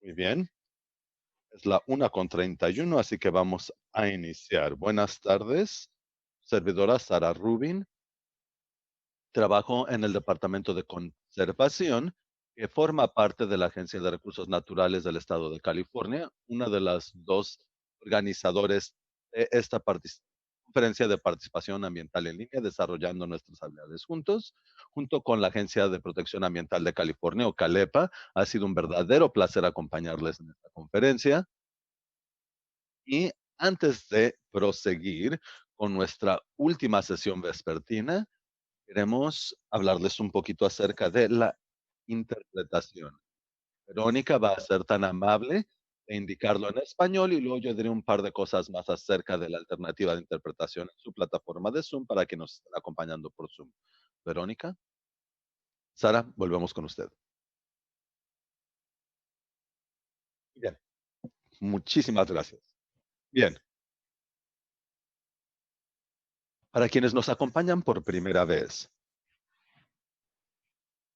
Muy bien, es la 1:31, así que vamos a iniciar. Buenas tardes, servidora Sara Rubin. Trabajo en el Departamento de Conservación, que forma parte de la Agencia de Recursos Naturales del Estado de California, una de las dos organizadores de esta conferencia de participación ambiental en línea, desarrollando nuestras habilidades juntos, junto con la Agencia de Protección Ambiental de California, o CALEPA. Ha sido un verdadero placer acompañarles en esta conferencia. Y antes de proseguir con nuestra última sesión vespertina, queremos hablarles un poquito acerca de la interpretación. Verónica va a ser tan amable de indicarlo en español y luego yo diré un par de cosas más acerca de la alternativa de interpretación en su plataforma de Zoom para que nos estén acompañando por Zoom. Verónica, Sara, volvemos con usted. Bien, muchísimas gracias. Bien, para quienes nos acompañan por primera vez,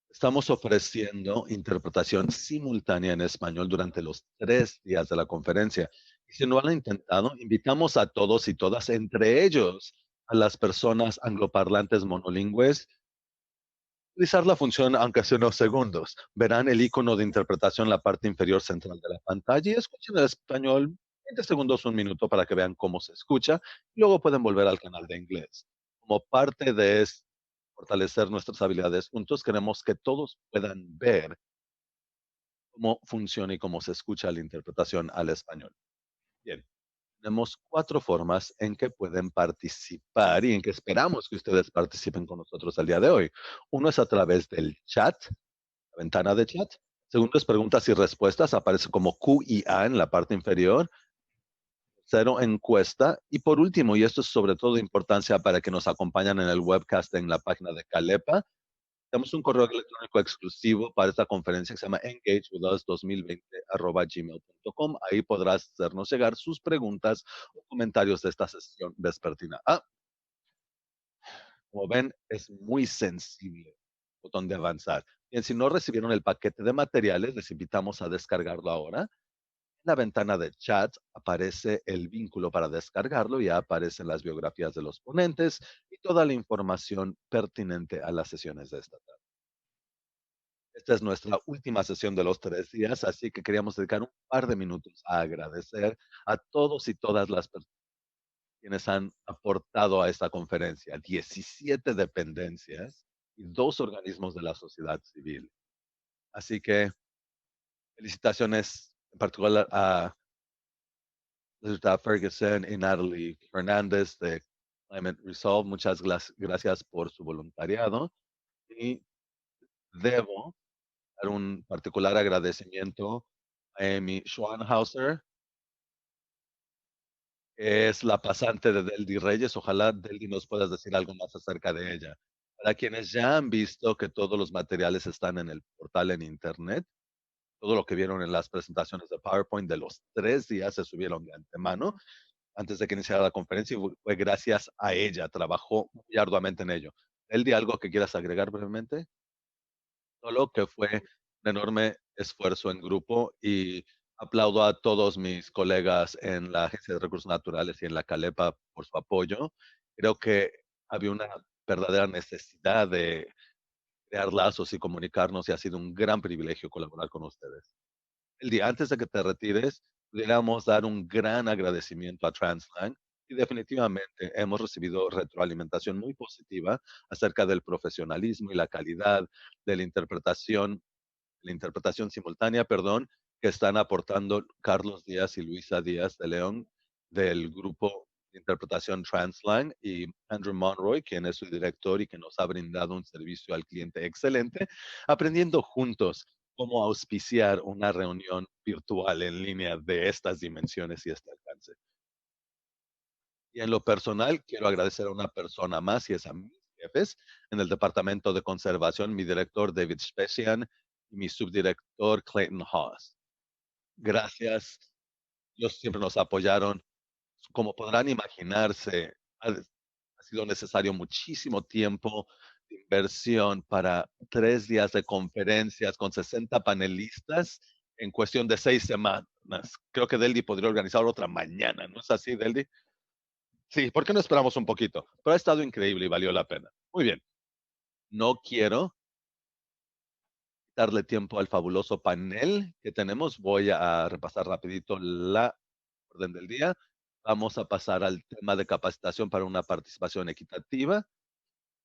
estamos ofreciendo interpretación simultánea en español durante los 3 días de la conferencia. Y si no lo han intentado, invitamos a todos y todas, entre ellos a las personas angloparlantes monolingües, utilizar la función aunque sea unos segundos. Verán el icono de interpretación en la parte inferior central de la pantalla y escuchen el español 20 segundos, un minuto para que vean cómo se escucha. Y luego pueden volver al canal de inglés. Como parte de fortalecer nuestras habilidades juntos, queremos que todos puedan ver cómo funciona y cómo se escucha la interpretación al español. Bien, tenemos 4 formas en que pueden participar y en que esperamos que ustedes participen con nosotros el día de hoy. Uno es a través del chat, la ventana de chat. Segundo es preguntas y respuestas, aparece como Q y A en la parte inferior. Cero, encuesta. Y por último, y esto es sobre todo de importancia para que nos acompañan en el webcast en la página de Calepa, tenemos un correo electrónico exclusivo para esta conferencia que se llama engagewithus2020@gmail.com. Ahí podrás hacernos llegar sus preguntas o comentarios de esta sesión vespertina. Como ven, es muy sensible el botón de avanzar. Bien, si no recibieron el paquete de materiales, les invitamos a descargarlo ahora. En la ventana de chat aparece el vínculo para descargarlo, ya aparecen las biografías de los ponentes y toda la información pertinente a las sesiones de esta tarde. Esta es nuestra última sesión de los 3 días, así que queríamos dedicar un par de minutos a agradecer a todos y todas las personas quienes han aportado a esta conferencia, 17 dependencias y 2 organismos de la sociedad civil. Así que felicitaciones en particular a Rita Ferguson y Natalie Hernández de Climate Resolve. Muchas gracias por su voluntariado. Y debo dar un particular agradecimiento a Amy Schwanhauser, que es la pasante de Deldi Reyes. Ojalá, Deldi, nos puedas decir algo más acerca de ella. Para quienes ya han visto que todos los materiales están en el portal en Internet, todo lo que vieron en las presentaciones de PowerPoint de los 3 días se subieron de antemano antes de que iniciara la conferencia y fue gracias a ella. Trabajó muy arduamente en ello. Deldi, ¿algo que quieras agregar brevemente? Solo que fue un enorme esfuerzo en grupo y aplaudo a todos mis colegas en la Agencia de Recursos Naturales y en la CALEPA por su apoyo. Creo que había una verdadera necesidad de crear lazos y comunicarnos y ha sido un gran privilegio colaborar con ustedes. El día antes de que te retires, pudiéramos dar un gran agradecimiento a Transline y definitivamente hemos recibido retroalimentación muy positiva acerca del profesionalismo y la calidad de la interpretación simultánea, perdón, que están aportando Carlos Díaz y Luisa Díaz de León del grupo de interpretación Transline y Andrew Monroy, quien es su director y que nos ha brindado un servicio al cliente excelente, aprendiendo juntos cómo auspiciar una reunión virtual en línea de estas dimensiones y este alcance. Y en lo personal, quiero agradecer a una persona más y es a mis jefes en el Departamento de Conservación, mi director David Specian y mi subdirector Clayton Haas. Gracias, ellos siempre nos apoyaron. Como podrán imaginarse, ha sido necesario muchísimo tiempo de inversión para 3 días de conferencias con 60 panelistas en cuestión de 6 semanas. Creo que Deldi podría organizar otra mañana, ¿no es así, Deldi? Sí, ¿por qué no esperamos un poquito? Pero ha estado increíble y valió la pena. Muy bien, no quiero darle tiempo al fabuloso panel que tenemos. Voy a repasar rapidito la orden del día. Vamos a pasar al tema de capacitación para una participación equitativa.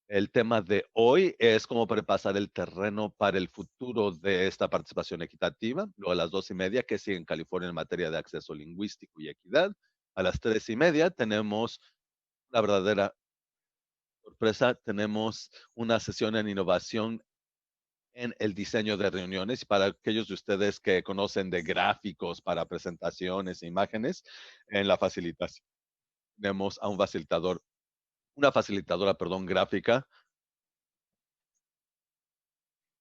El tema de hoy es cómo prepasar el terreno para el futuro de esta participación equitativa. Luego a las 2:30, que sigue en California en materia de acceso lingüístico y equidad. A las 3:30 tenemos la verdadera sorpresa. Tenemos una sesión en innovación en el diseño de reuniones. Para aquellos de ustedes que conocen de gráficos para presentaciones e imágenes, en la facilitación tenemos a un facilitador, una facilitadora, perdón, gráfica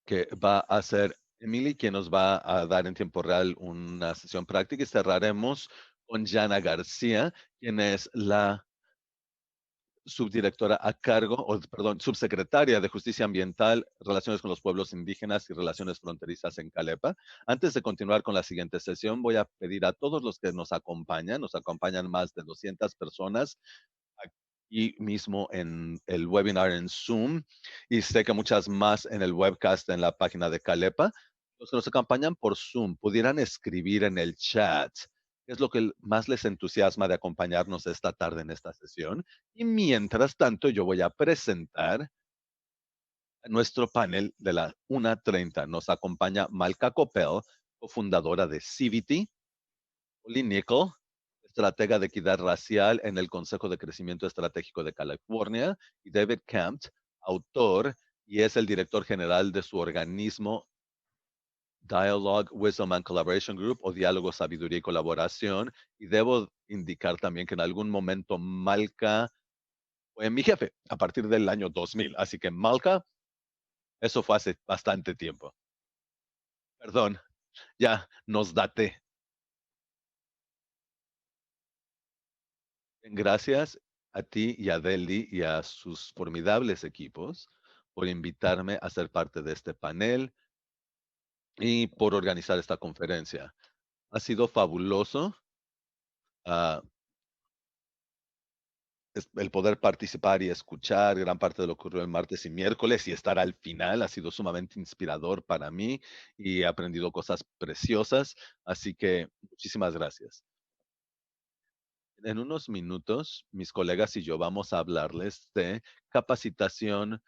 que va a ser Emily, quien nos va a dar en tiempo real una sesión práctica y cerraremos con Jana García, quien es la subdirectora a cargo, o perdón, subsecretaria de Justicia Ambiental, Relaciones con los Pueblos Indígenas y Relaciones Fronterizas en Calepa. Antes de continuar con la siguiente sesión, voy a pedir a todos los que nos acompañan más de 200 personas aquí mismo en el webinar en Zoom, y sé que muchas más en el webcast en la página de Calepa. Los que nos acompañan por Zoom pudieran escribir en el chat qué es lo que más les entusiasma de acompañarnos esta tarde en esta sesión. Y mientras tanto, yo voy a presentar a nuestro panel de la 1:30. Nos acompaña Malca Copel, cofundadora de Civity, Oli Nickel, estratega de equidad racial en el Consejo de Crecimiento Estratégico de California, y David Camp, autor y es el director general de su organismo Dialogue, Wisdom and Collaboration Group, o Diálogo, Sabiduría y Colaboración. Y debo indicar también que en algún momento Malca fue mi jefe a partir del año 2000. Así que Malca, eso fue hace bastante tiempo. Perdón, ya nos daté. Gracias a ti y a Delhi y a sus formidables equipos por invitarme a ser parte de este panel y por organizar esta conferencia. Ha sido fabuloso, ah, el poder participar y escuchar gran parte de lo que ocurrió el martes y miércoles, y estar al final ha sido sumamente inspirador para mí y he aprendido cosas preciosas. Así que muchísimas gracias. En unos minutos, mis colegas y yo vamos a hablarles de capacitación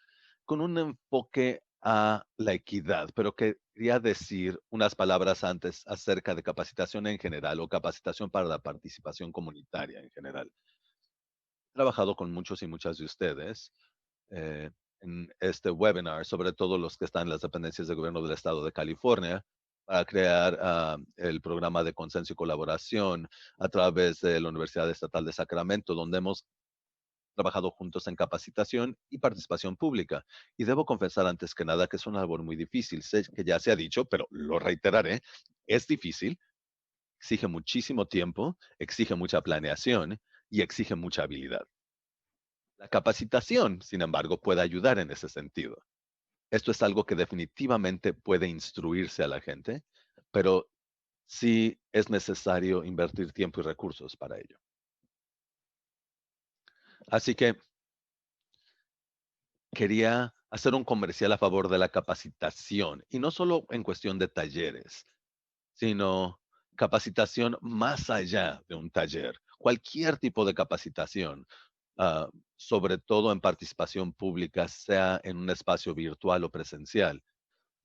con un enfoque a la equidad, pero quería decir unas palabras antes acerca de capacitación en general, o capacitación para la participación comunitaria en general. He trabajado con muchos y muchas de ustedes eh, en este webinar, sobre todo los que están en las dependencias del gobierno del estado de California, para crear el programa de consenso y colaboración a través de la Universidad Estatal de Sacramento, donde hemos trabajado juntos en capacitación y participación pública. Y debo confesar antes que nada que es una labor muy difícil. Sé que ya se ha dicho, pero lo reiteraré, es difícil, exige muchísimo tiempo, exige mucha planeación y exige mucha habilidad. La capacitación, sin embargo, puede ayudar en ese sentido. Esto es algo que definitivamente puede instruirse a la gente, pero sí es necesario invertir tiempo y recursos para ello. Así que quería hacer un comercial a favor de la capacitación, y no solo en cuestión de talleres, sino capacitación más allá de un taller. Cualquier tipo de capacitación, ah, sobre todo en participación pública, sea en un espacio virtual o presencial.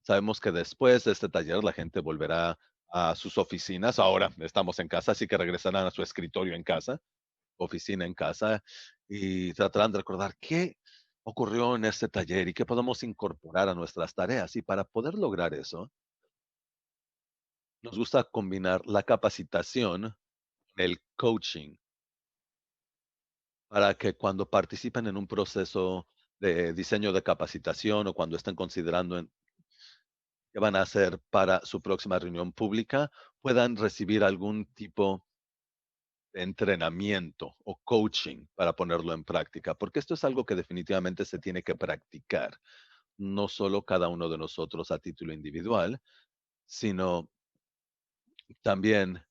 Sabemos que después de este taller la gente volverá a sus oficinas. Ahora estamos en casa, así que regresarán a su escritorio en casa, oficina en casa, y tratarán de recordar qué ocurrió en este taller y qué podemos incorporar a nuestras tareas. Y para poder lograr eso, nos gusta combinar la capacitación con el coaching, para que cuando participen en un proceso de diseño de capacitación, o cuando estén considerando qué van a hacer para su próxima reunión pública, puedan recibir algún tipo de entrenamiento o coaching para ponerlo en práctica, porque esto es algo que definitivamente se tiene que practicar, no solo cada uno de nosotros a título individual, sino También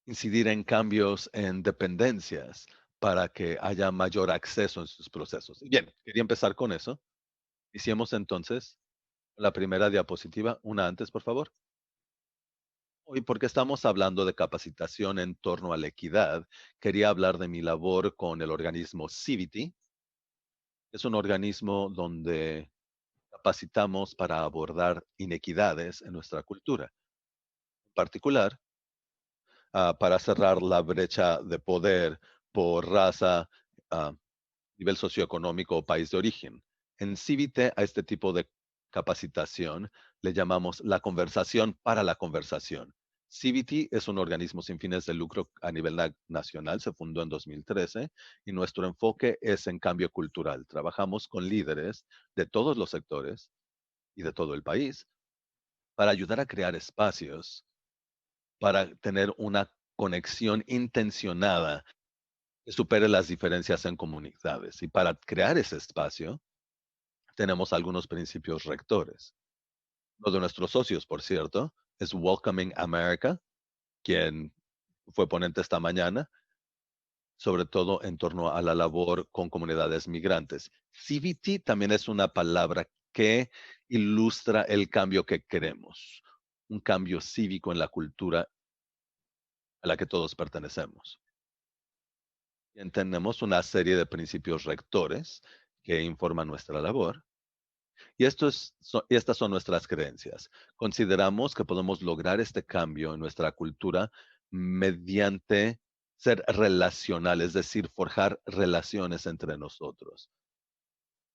incidir en cambios en dependencias para que haya mayor acceso en sus procesos. Bien, quería empezar con eso. Hicimos entonces la primera diapositiva, una antes, por favor. Hoy, porque estamos hablando de capacitación en torno a la equidad, quería hablar de mi labor con el organismo CIVITY. Es un organismo donde capacitamos para abordar inequidades en nuestra cultura. En particular, para cerrar la brecha de poder por raza, ah, nivel socioeconómico o país de origen. En CIVITE, a este tipo de capacitación le llamamos la conversación para la conversación. CIVITY es un organismo sin fines de lucro a nivel nacional, se fundó en 2013 y nuestro enfoque es en cambio cultural. Trabajamos con líderes de todos los sectores y de todo el país para ayudar a crear espacios para tener una conexión intencionada que supere las diferencias en comunidades. Y para crear ese espacio, tenemos algunos principios rectores. Uno de nuestros socios, por cierto, es Welcoming America, quien fue ponente esta mañana, sobre todo en torno a la labor con comunidades migrantes. CVT también es una palabra que ilustra el cambio que queremos, un cambio cívico en la cultura a la que todos pertenecemos. Bien, tenemos una serie de principios rectores que informan nuestra labor. Y estas son nuestras creencias. Consideramos que podemos lograr este cambio en nuestra cultura mediante ser relacional, es decir, forjar relaciones entre nosotros.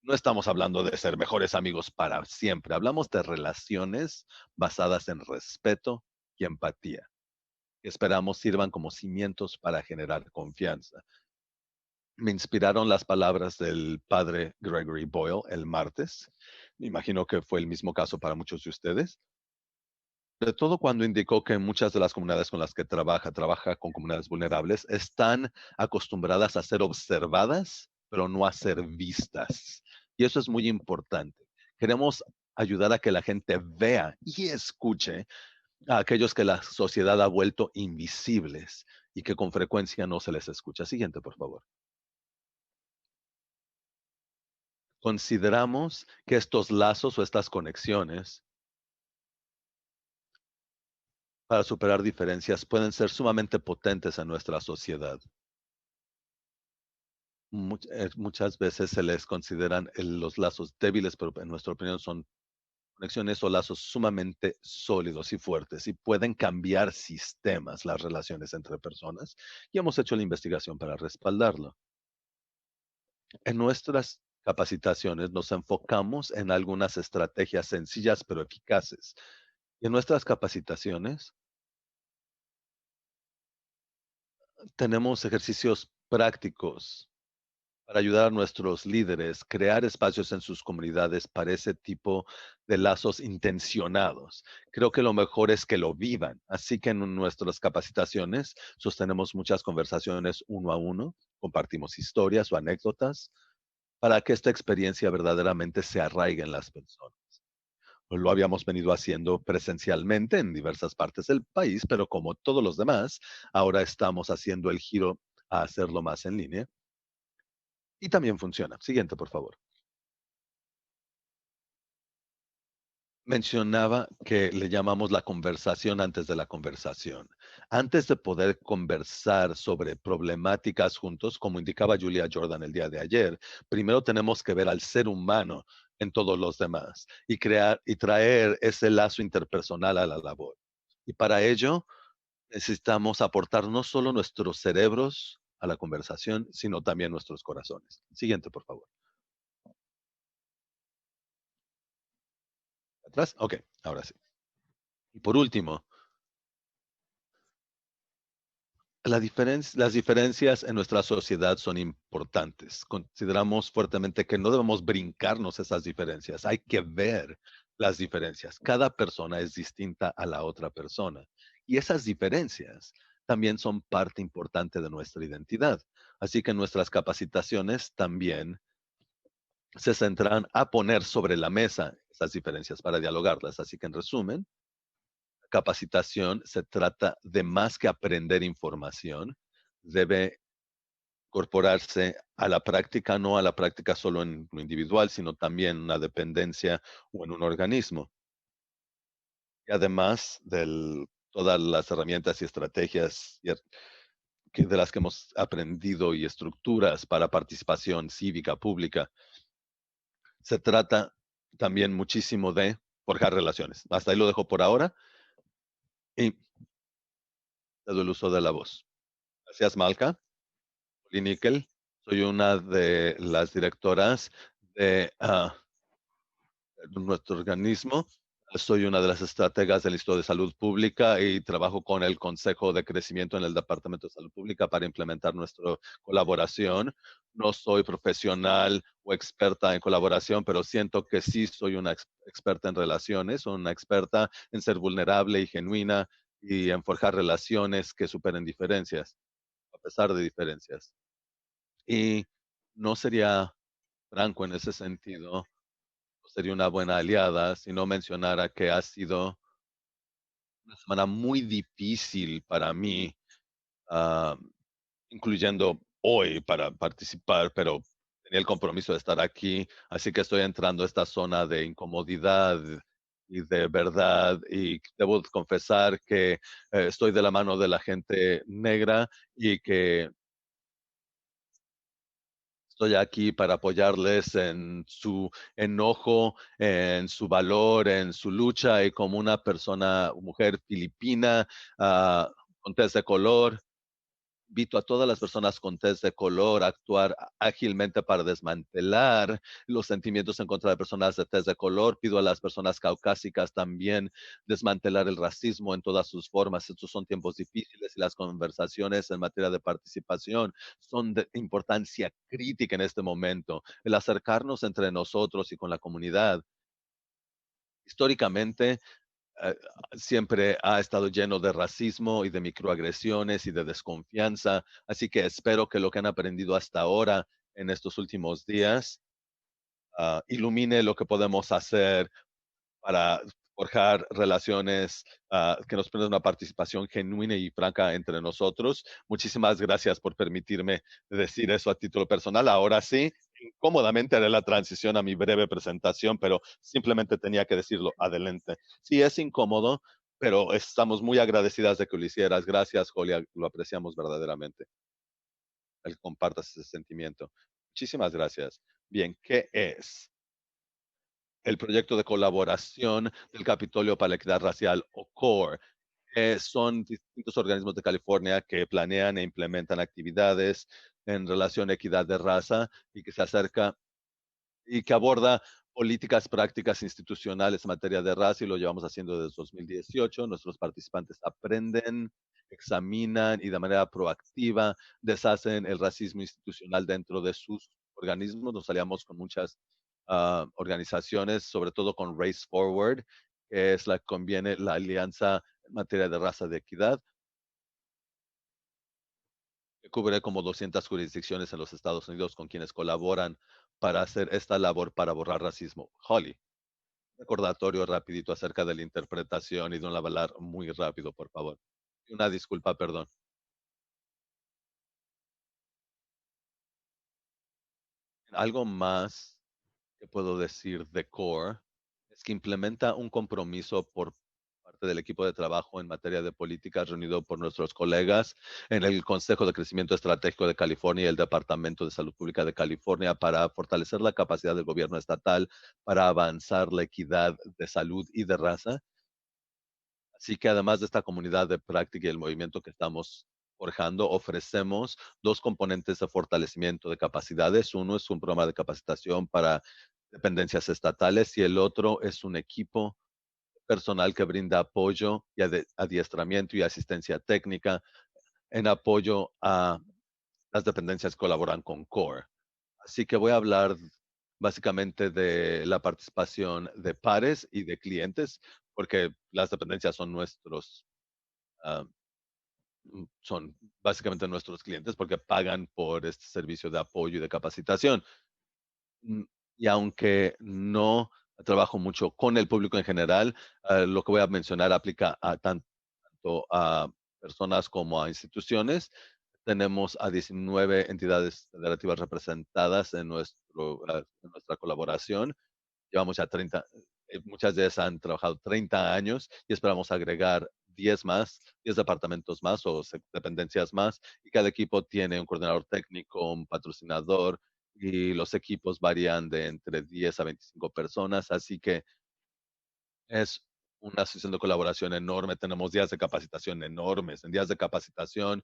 No estamos hablando de ser mejores amigos para siempre, hablamos de relaciones basadas en respeto y empatía, que esperamos sirvan como cimientos para generar confianza. Me inspiraron las palabras del padre Gregory Boyle el martes. Me imagino que fue el mismo caso para muchos de ustedes. De todo cuando indicó que muchas de las comunidades con las que trabaja con comunidades vulnerables, están acostumbradas a ser observadas, pero no a ser vistas. Y eso es muy importante. Queremos ayudar a que la gente vea y escuche a aquellos que la sociedad ha vuelto invisibles y que con frecuencia no se les escucha. Siguiente, por favor. Consideramos que estos lazos o estas conexiones para superar diferencias pueden ser sumamente potentes en nuestra sociedad. Muchas veces se les consideran los lazos débiles, pero en nuestra opinión son conexiones o lazos sumamente sólidos y fuertes y pueden cambiar sistemas, las relaciones entre personas. Y hemos hecho la investigación para respaldarlo. En nuestras capacitaciones nos enfocamos en algunas estrategias sencillas pero eficaces. Y en nuestras capacitaciones tenemos ejercicios prácticos para ayudar a nuestros líderes, crear espacios en sus comunidades para ese tipo de lazos intencionados. Creo que lo mejor es que lo vivan. Así que en nuestras capacitaciones sostenemos muchas conversaciones uno a uno, compartimos historias o anécdotas para que esta experiencia verdaderamente se arraigue en las personas. Lo habíamos venido haciendo presencialmente en diversas partes del país, pero como todos los demás, ahora estamos haciendo el giro a hacerlo más en línea y también funciona. Siguiente, por favor. Mencionaba que le llamamos la conversación antes de la conversación. Antes de poder conversar sobre problemáticas juntos, como indicaba Julia Jordan el día de ayer, primero tenemos que ver al ser humano en todos los demás y crear y traer ese lazo interpersonal a la labor. Y para ello necesitamos aportar no solo nuestros cerebros a la conversación, sino también nuestros corazones. Siguiente, por favor. ¿Atrás? Ok, ahora sí. Y por último, las diferencias en nuestra sociedad son importantes. Consideramos fuertemente que no debemos brincarnos esas diferencias. Hay que ver las diferencias. Cada persona es distinta a la otra persona. Y esas diferencias también son parte importante de nuestra identidad. Así que nuestras capacitaciones también se centran a poner sobre la mesa esas diferencias para dialogarlas. Así que en resumen, capacitación se trata de más que aprender información, debe incorporarse a la práctica, no a la práctica solo en lo individual, sino también en una dependencia o en un organismo. Y además de todas las herramientas y estrategias de las que hemos aprendido y estructuras para participación cívica pública, se trata también muchísimo de forjar relaciones. Hasta ahí lo dejo por ahora y te doy el uso de la voz. Gracias, Malca. Oli Níquel. Soy una de las directoras de nuestro organismo. Soy una de las estrategas del Instituto de Salud Pública y trabajo con el Consejo de Crecimiento en el Departamento de Salud Pública para implementar nuestra colaboración. No soy profesional o experta en colaboración, pero siento que sí soy una experta en relaciones, una experta en ser vulnerable y genuina y en forjar relaciones que superen diferencias, a pesar de diferencias. Y no sería franco en ese sentido, sería una buena aliada si no mencionara que ha sido una semana muy difícil para mí, ah, incluyendo hoy para participar, pero tenía el compromiso de estar aquí, así que estoy entrando a esta zona de incomodidad y de verdad, y debo confesar que estoy de la mano de la gente negra y que estoy aquí para apoyarles en su enojo, en su valor, en su lucha y como una persona, mujer filipina, con tez de color. Invito a todas las personas con tez de color a actuar ágilmente para desmantelar los sentimientos en contra de personas de tez de color. Pido a las personas caucásicas también desmantelar el racismo en todas sus formas. Estos son tiempos difíciles y las conversaciones en materia de participación son de importancia crítica en este momento. El acercarnos entre nosotros y con la comunidad. Históricamente, eh, siempre ha estado lleno de racismo y de microagresiones y de desconfianza. Así que espero que lo que han aprendido hasta ahora en estos últimos días ilumine lo que podemos hacer para forjar relaciones que nos permitan una participación genuina y franca entre nosotros. Muchísimas gracias por permitirme decir eso a título personal. Ahora sí, incómodamente haré la transición a mi breve presentación, pero simplemente tenía que decirlo. Adelante. Sí, es incómodo, pero estamos muy agradecidas de que lo hicieras. Gracias, Julia. Lo apreciamos verdaderamente. El compartas ese sentimiento. Muchísimas gracias. Bien, ¿qué es el proyecto de colaboración del Capitolio para la Equidad Racial o CORE? Son distintos organismos de California que planean e implementan actividades en relación a equidad de raza y que se acerca y que aborda políticas prácticas institucionales en materia de raza y lo llevamos haciendo desde 2018. Nuestros participantes aprenden, examinan y de manera proactiva deshacen el racismo institucional dentro de sus organismos. Nos aliamos con muchas organizaciones, sobre todo con Race Forward, que es la que conviene la alianza en materia de raza de equidad, que cubre como 200 jurisdicciones en los Estados Unidos con quienes colaboran para hacer esta labor para borrar racismo. Holly, recordatorio rapidito acerca de la interpretación y de un hablar muy rápido, por favor. Una disculpa, perdón. Algo más que puedo decir de CORE es que implementa un compromiso por parte del equipo de trabajo en materia de políticas reunido por nuestros colegas en el Consejo de Crecimiento Estratégico de California y el Departamento de Salud Pública de California para fortalecer la capacidad del gobierno estatal para avanzar la equidad de salud y de raza. Así que además de esta comunidad de práctica y el movimiento que estamos forjando, ofrecemos dos componentes de fortalecimiento de capacidades. Uno es un programa de capacitación para dependencias estatales y el otro es un equipo personal que brinda apoyo y adiestramiento y asistencia técnica en apoyo a las dependencias que colaboran con CORE. Así que voy a hablar básicamente de la participación de pares y de clientes, porque las dependencias son ah, son básicamente nuestros clientes porque pagan por este servicio de apoyo y de capacitación. Mm, Y aunque no Trabajo mucho con el público en general. Lo que voy a mencionar aplica a tanto a personas como a instituciones. Tenemos a 19 entidades federativas representadas en nuestra colaboración. Llevamos ya 30, muchas de ellas han trabajado 30 años y esperamos agregar 10 más, 10 departamentos más o dependencias más, y cada equipo tiene un coordinador técnico, un patrocinador, y los equipos varían de entre 10 a 25 personas, así que es una sesión de colaboración enorme. Tenemos días de capacitación enormes. En días de capacitación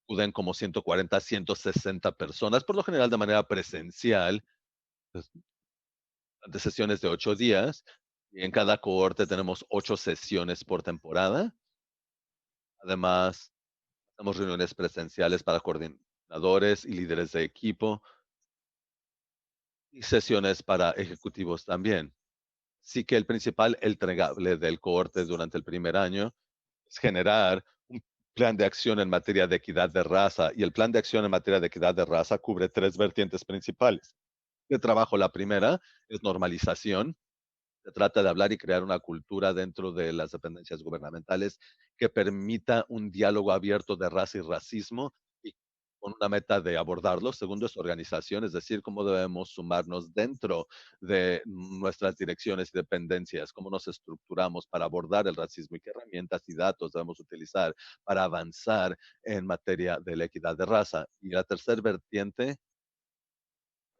acuden como 140, 160 personas, por lo general de manera presencial, pues, de sesiones de 8 días. Y en cada cohorte tenemos 8 sesiones por temporada. Además, tenemos reuniones presenciales para coordinadores y líderes de equipo y sesiones para ejecutivos también. Sí que el principal entregable del cohorte durante el primer año es generar un plan de acción en materia de equidad de raza, y el plan de acción en materia de equidad de raza cubre tres vertientes principales de trabajo. La primera es normalización. Se trata de hablar y crear una cultura dentro de las dependencias gubernamentales que permita un diálogo abierto de raza y racismo, y con una meta de abordarlo. Segundo es organización, es decir, cómo debemos sumarnos dentro de nuestras direcciones y dependencias, cómo nos estructuramos para abordar el racismo y qué herramientas y datos debemos utilizar para avanzar en materia de la equidad de raza. Y la tercera vertiente,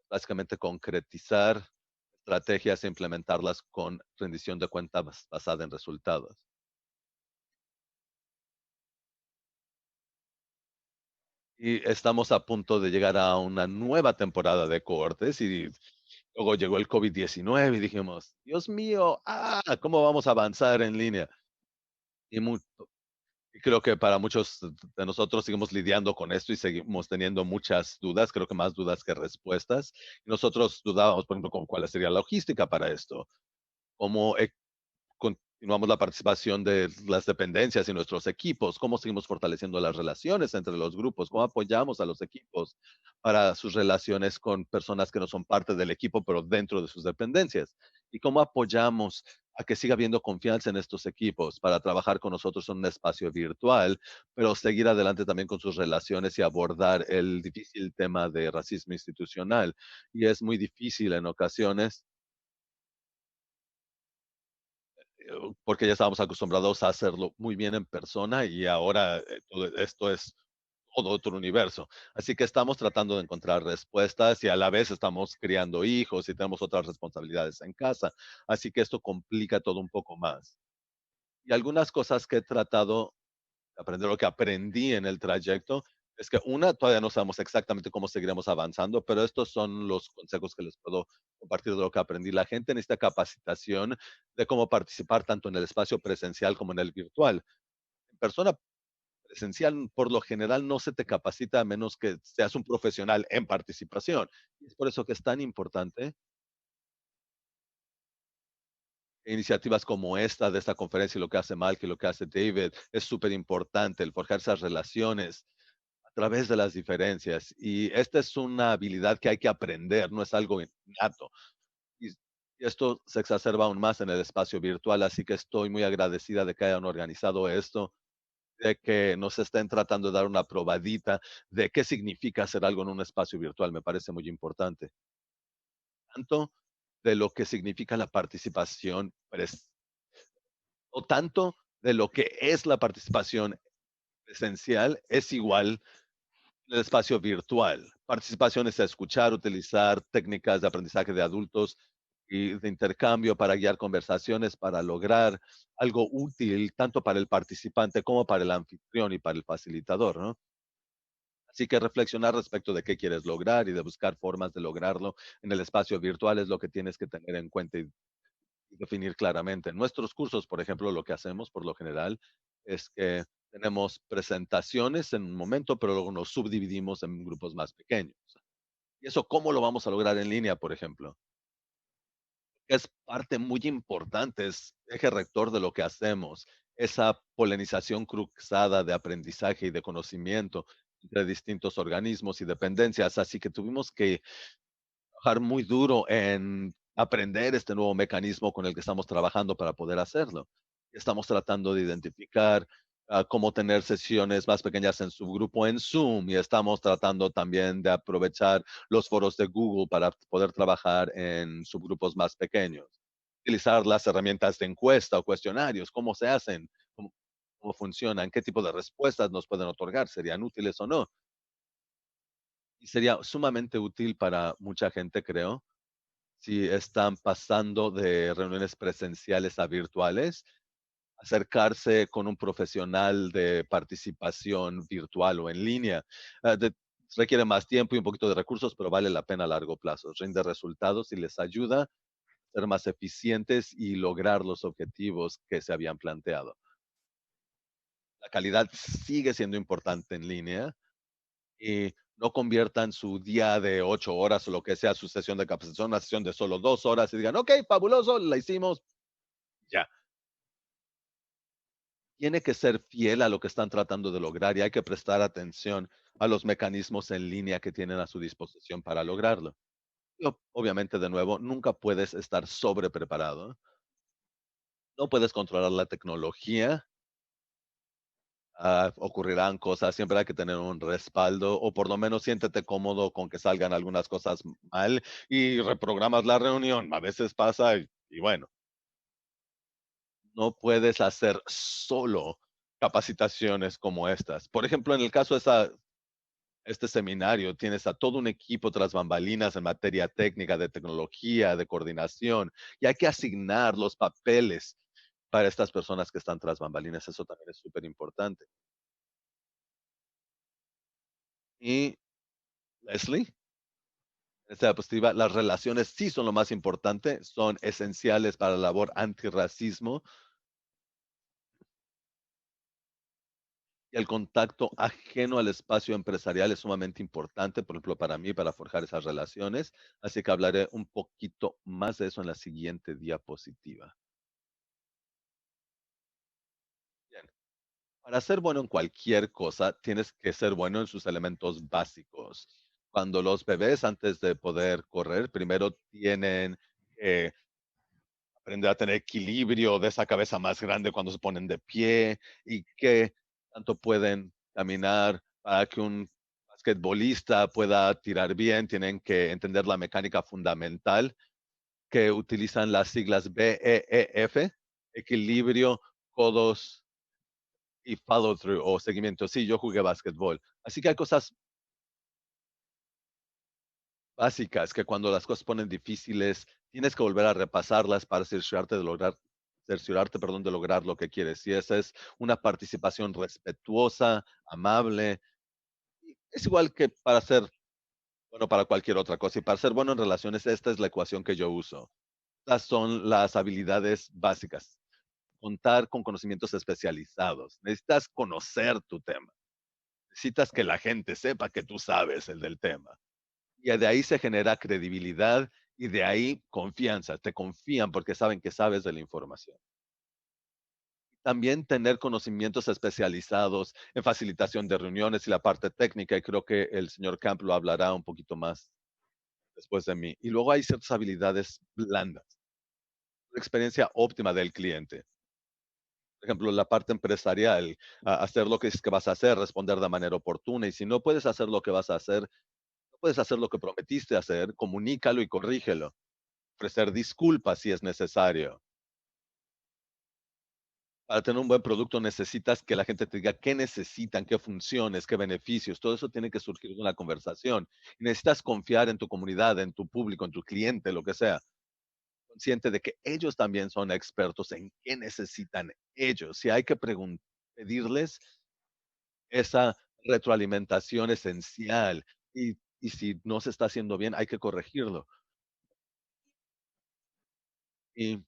básicamente concretizar estrategias e implementarlas con rendición de cuentas basada en resultados. Y estamos a punto de llegar a una nueva temporada de cohortes, y luego llegó el COVID-19 y dijimos, Dios mío, ¿cómo vamos a avanzar en línea? Y, y creo que para muchos de nosotros seguimos lidiando con esto y seguimos teniendo muchas dudas, creo que más dudas que respuestas. Y nosotros dudábamos, por ejemplo, con cuál sería la logística para esto, cómo continuamos la participación de las dependencias y nuestros equipos, cómo seguimos fortaleciendo las relaciones entre los grupos, cómo apoyamos a los equipos para sus relaciones con personas que no son parte del equipo, pero dentro de sus dependencias, y cómo apoyamos a que siga habiendo confianza en estos equipos para trabajar con nosotros en un espacio virtual, pero seguir adelante también con sus relaciones y abordar el difícil tema de racismo institucional. Y es muy difícil en ocasiones, porque ya estábamos acostumbrados a hacerlo muy bien en persona, y ahora todo esto es todo otro universo. Así que estamos tratando de encontrar respuestas y a la vez estamos criando hijos y tenemos otras responsabilidades en casa. Así que esto complica todo un poco más. Y algunas cosas que he tratado de aprender, lo que aprendí en el trayecto, es que una, todavía no sabemos exactamente cómo seguiremos avanzando, pero estos son los consejos que les puedo compartir de lo que aprendí. La gente necesita capacitación de cómo participar tanto en el espacio presencial como en el virtual. En persona presencial, por lo general, no se te capacita a menos que seas un profesional en participación. Y es por eso que es tan importante iniciativas como esta, de esta conferencia, y lo que hace Malky, lo que hace David, es súper importante, el forjar esas relaciones a través de las diferencias. Y esta es una habilidad que hay que aprender, no es algo innato. Y esto se exacerba aún más en el espacio virtual, así que estoy muy agradecida de que hayan organizado esto, de que nos estén tratando de dar una probadita de qué significa hacer algo en un espacio virtual. Me parece muy importante. Tanto de lo que significa la participación, o tanto de lo que es la participación presencial, es igual el espacio virtual. Participación es escuchar, utilizar técnicas de aprendizaje de adultos y de intercambio para guiar conversaciones, para lograr algo útil tanto para el participante como para el anfitrión y para el facilitador, ¿no? Así que reflexionar respecto de qué quieres lograr y de buscar formas de lograrlo en el espacio virtual es lo que tienes que tener en cuenta y definir claramente. En nuestros cursos, por ejemplo, lo que hacemos por lo general es que tenemos presentaciones en un momento, pero luego nos subdividimos en grupos más pequeños. ¿Y eso cómo lo vamos a lograr en línea, por ejemplo? Es parte muy importante, es eje rector de lo que hacemos, esa polinización cruzada de aprendizaje y de conocimiento entre distintos organismos y dependencias. Así que tuvimos que trabajar muy duro en aprender este nuevo mecanismo con el que estamos trabajando para poder hacerlo. Estamos tratando de identificar cómo tener sesiones más pequeñas en su grupo en Zoom y estamos tratando también de aprovechar los foros de Google para poder trabajar en subgrupos más pequeños. Utilizar las herramientas de encuesta o cuestionarios, cómo se hacen, cómo funcionan, qué tipo de respuestas nos pueden otorgar, serían útiles o no. Y sería sumamente útil para mucha gente, creo, si están pasando de reuniones presenciales a virtuales, acercarse con un profesional de participación virtual o en línea. Requiere más tiempo y un poquito de recursos, pero vale la pena a largo plazo. Rinde resultados y les ayuda a ser más eficientes y lograr los objetivos que se habían planteado. La calidad sigue siendo importante en línea y no conviertan su día de 8 horas o lo que sea, su sesión de capacitación, una sesión de solo 2 horas y digan, ok, fabuloso, la hicimos, ya. Tiene que ser fiel a lo que están tratando de lograr y hay que prestar atención a los mecanismos en línea que tienen a su disposición para lograrlo. Obviamente, de nuevo, nunca puedes estar sobre preparado. No puedes controlar la tecnología. Ocurrirán cosas, siempre hay que tener un respaldo o por lo menos siéntete cómodo con que salgan algunas cosas mal y reprogramas la reunión. A veces pasa y bueno, no puedes hacer solo capacitaciones como estas. Por ejemplo, en el caso de este seminario, tienes a todo un equipo tras bambalinas en materia técnica, de tecnología, de coordinación, y hay que asignar los papeles para estas personas que están tras bambalinas. Eso también es súper importante. Y Leslie, en esta diapositiva, las relaciones sí son lo más importante, son esenciales para la labor antirracismo y el contacto ajeno al espacio empresarial es sumamente importante, por ejemplo, para mí, para forjar esas relaciones. Así que hablaré un poquito más de eso en la siguiente diapositiva. Bien. Para ser bueno en cualquier cosa, tienes que ser bueno en sus elementos básicos. Cuando los bebés, antes de poder correr, primero tienen que aprender a tener equilibrio de esa cabeza más grande cuando se ponen de pie y que tanto pueden caminar para que un basquetbolista pueda tirar bien, tienen que entender la mecánica fundamental que utilizan las siglas BEEF, equilibrio, codos y follow through o seguimiento. Sí, yo jugué basquetbol. Así que hay cosas básicas que cuando las cosas se ponen difíciles, tienes que volver a repasarlas para cerciorarte, perdón, de lograr lo que quieres. Y esa es una participación respetuosa, amable. Es igual que para ser bueno para cualquier otra cosa. Y para ser bueno en relaciones, esta es la ecuación que yo uso. Estas son las habilidades básicas. Contar con conocimientos especializados. Necesitas conocer tu tema. Necesitas que la gente sepa que tú sabes el del tema. Y de ahí se genera credibilidad y de ahí confianza. Te confían porque saben que sabes de la información. También tener conocimientos especializados en facilitación de reuniones y la parte técnica, y creo que el señor Camp lo hablará un poquito más después de mí. Y luego hay ciertas habilidades blandas, la experiencia óptima del cliente. Por ejemplo, la parte empresarial, hacer lo que es que vas a hacer, responder de manera oportuna. Y si no puedes hacer lo que vas a hacer, no puedes hacer lo que prometiste hacer, comunícalo y corrígelo. Ofrecer disculpas si es necesario. Para tener un buen producto necesitas que la gente te diga qué necesitan, qué funciones, qué beneficios. Todo eso tiene que surgir de una conversación. Y necesitas confiar en tu comunidad, en tu público, en tu cliente, lo que sea. Consciente de que ellos también son expertos en qué necesitan ellos. Si hay que pedirles esa retroalimentación esencial y si no se está haciendo bien, hay que corregirlo. Y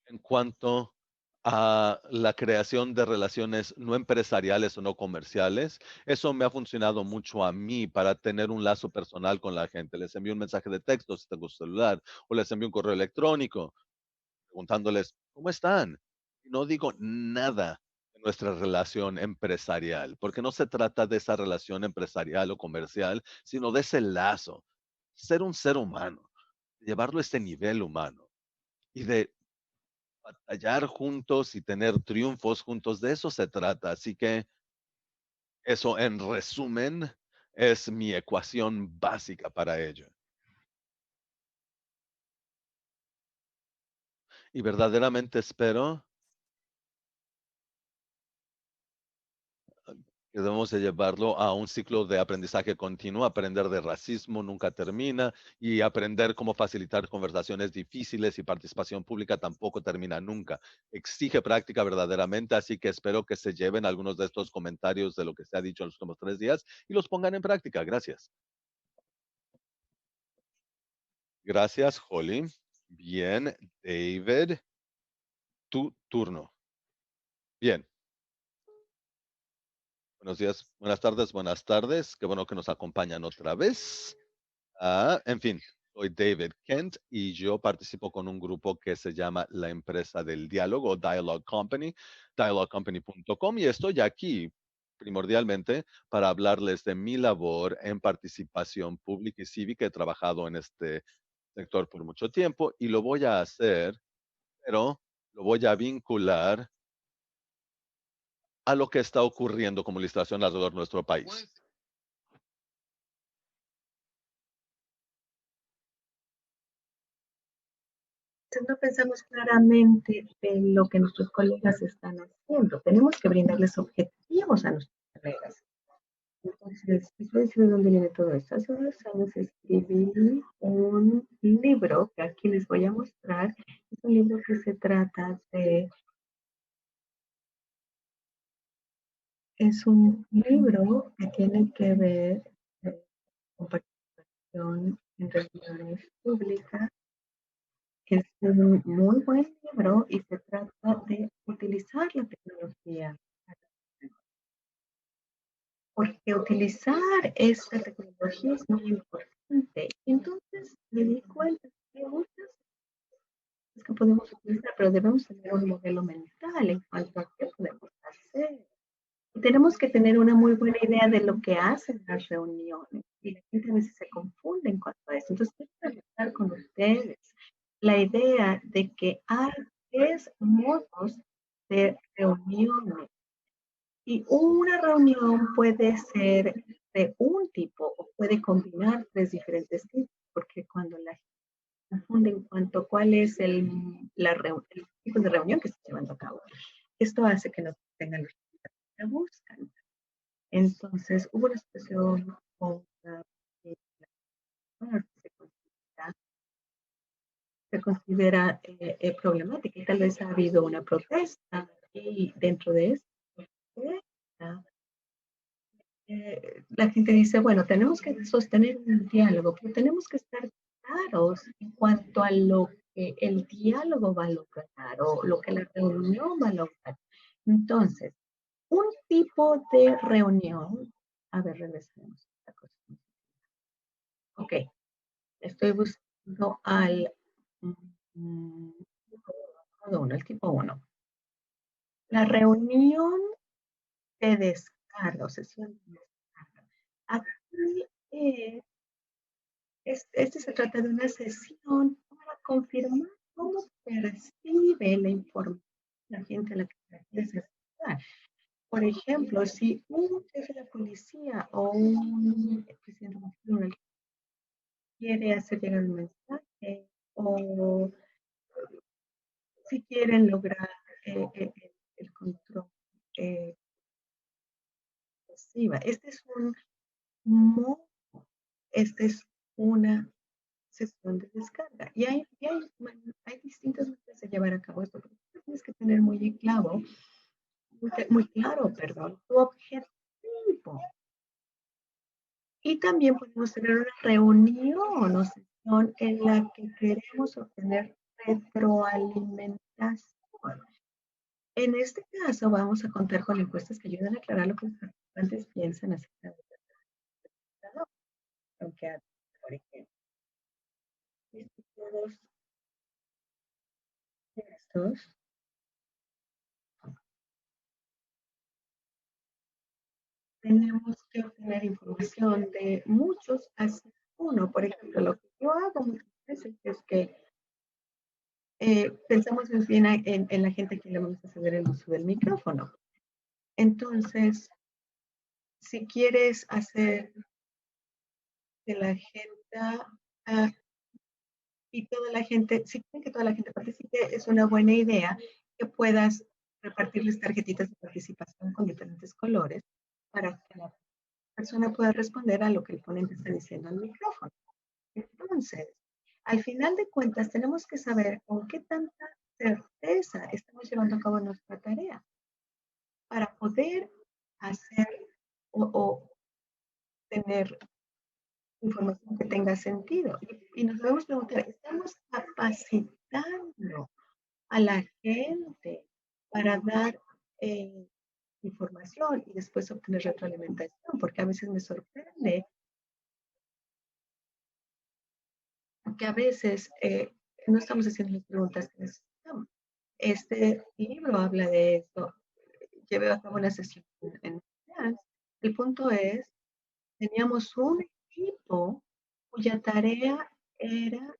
en cuanto a la creación de relaciones no empresariales o no comerciales, eso me ha funcionado mucho a mí para tener un lazo personal con la gente. Les envío un mensaje de texto si tengo su celular o les envío un correo electrónico preguntándoles, ¿cómo están? Y no digo nada de nuestra relación empresarial, porque no se trata de esa relación empresarial o comercial, sino de ese lazo. ser un ser humano, llevarlo a este nivel humano y de batallar juntos y tener triunfos juntos, de eso se trata. Así que eso, en resumen, es mi ecuación básica para ello. Y verdaderamente espero que debemos de llevarlo a un ciclo de aprendizaje continuo. Aprender de racismo nunca termina y aprender cómo facilitar conversaciones difíciles y participación pública tampoco termina nunca. Exige práctica verdaderamente, así que espero que se lleven algunos de estos comentarios de lo que se ha dicho en los últimos 3 días y los pongan en práctica. Gracias. Gracias, Holly. Bien, David, tu turno. Bien. Buenos días, buenas tardes, buenas tardes. Qué bueno que nos acompañan otra vez. En fin, soy David Kent y yo participo con un grupo que se llama la Empresa del Diálogo, Dialogue Company, dialoguecompany.com, y estoy aquí primordialmente para hablarles de mi labor en participación pública y cívica. He trabajado en este sector por mucho tiempo y lo voy a hacer, pero lo voy a vincular a lo que está ocurriendo como legislación alrededor de nuestro país. No pensamos claramente en lo que nuestros colegas están haciendo. Tenemos que brindarles objetivos a nuestros colegas. Entonces, les voy a decir de dónde viene todo esto. Hace unos años escribí un libro que aquí les voy a mostrar. Es un libro que se trata de, es un libro que tiene que ver con participación en reuniones públicas. Es un muy buen libro y se trata de utilizar la tecnología, porque utilizar esta tecnología es muy importante. Entonces me di cuenta que hay muchas cosas que podemos utilizar, pero debemos tener un modelo mental en cuanto a qué podemos hacer. Y tenemos que tener una muy buena idea de lo que hacen las reuniones. Y la gente a veces se confunde en cuanto a eso. Entonces, quiero tratar con ustedes la idea de que hay 3 modos de reuniones. Y una reunión puede ser de un tipo o puede combinar 3 diferentes tipos, porque cuando la gente confunde en cuanto a cuál es el tipo de reunión que está llevando a cabo, esto hace que no tengan los resultados que buscan. Entonces, hubo una situación con se considera problemática y tal vez ha habido una protesta y dentro de esta protesta la gente dice, bueno, tenemos que sostener un diálogo, pero tenemos que estar claros en cuanto a lo que el diálogo va a lograr o lo que la reunión va a lograr. Entonces, un tipo de reunión, a ver, regresemos. Ok, estoy buscando al el tipo 1. La reunión de descarga o sesión de descarga. Aquí este se trata de una sesión para confirmar cómo percibe la información la gente a la que se quiere acercar. Por ejemplo, si un jefe de la policía o un presidente nacional quiere hacer llegar un mensaje o si quieren lograr el control eh, pasiva. Este es un modo, esta es una sesión de descarga. Hay distintas maneras de llevar a cabo esto, pero tienes que tener muy claro, perdón, tu objetivo. Y también podemos tener una reunión o sesión en la que queremos obtener retroalimentación. En este caso, vamos a contar con encuestas que ayudan a aclarar lo que los participantes piensan acerca de la aunque, por ejemplo, todos estos tenemos que obtener información de muchos aspectos uno. Por ejemplo, lo que yo hago muchas veces es que pensamos más bien en la gente a quien le vamos a ceder el uso del micrófono. Entonces, si quieres hacer que la gente y toda la gente, si quieren que toda la gente participe, es una buena idea que puedas repartirles tarjetitas de participación con diferentes colores para que la persona pueda responder a lo que el ponente está diciendo al micrófono. Entonces, al final de cuentas, tenemos que saber con qué tanta certeza estamos llevando a cabo nuestra tarea para poder hacer o tener información que tenga sentido. Y nos debemos preguntar, ¿estamos capacitando a la gente para dar información y después obtener retroalimentación? Porque a veces me sorprende que a veces no estamos haciendo las preguntas que necesitamos. Este libro habla de esto. Llevé a cabo una sesión en Finance. El punto es, teníamos un equipo cuya tarea era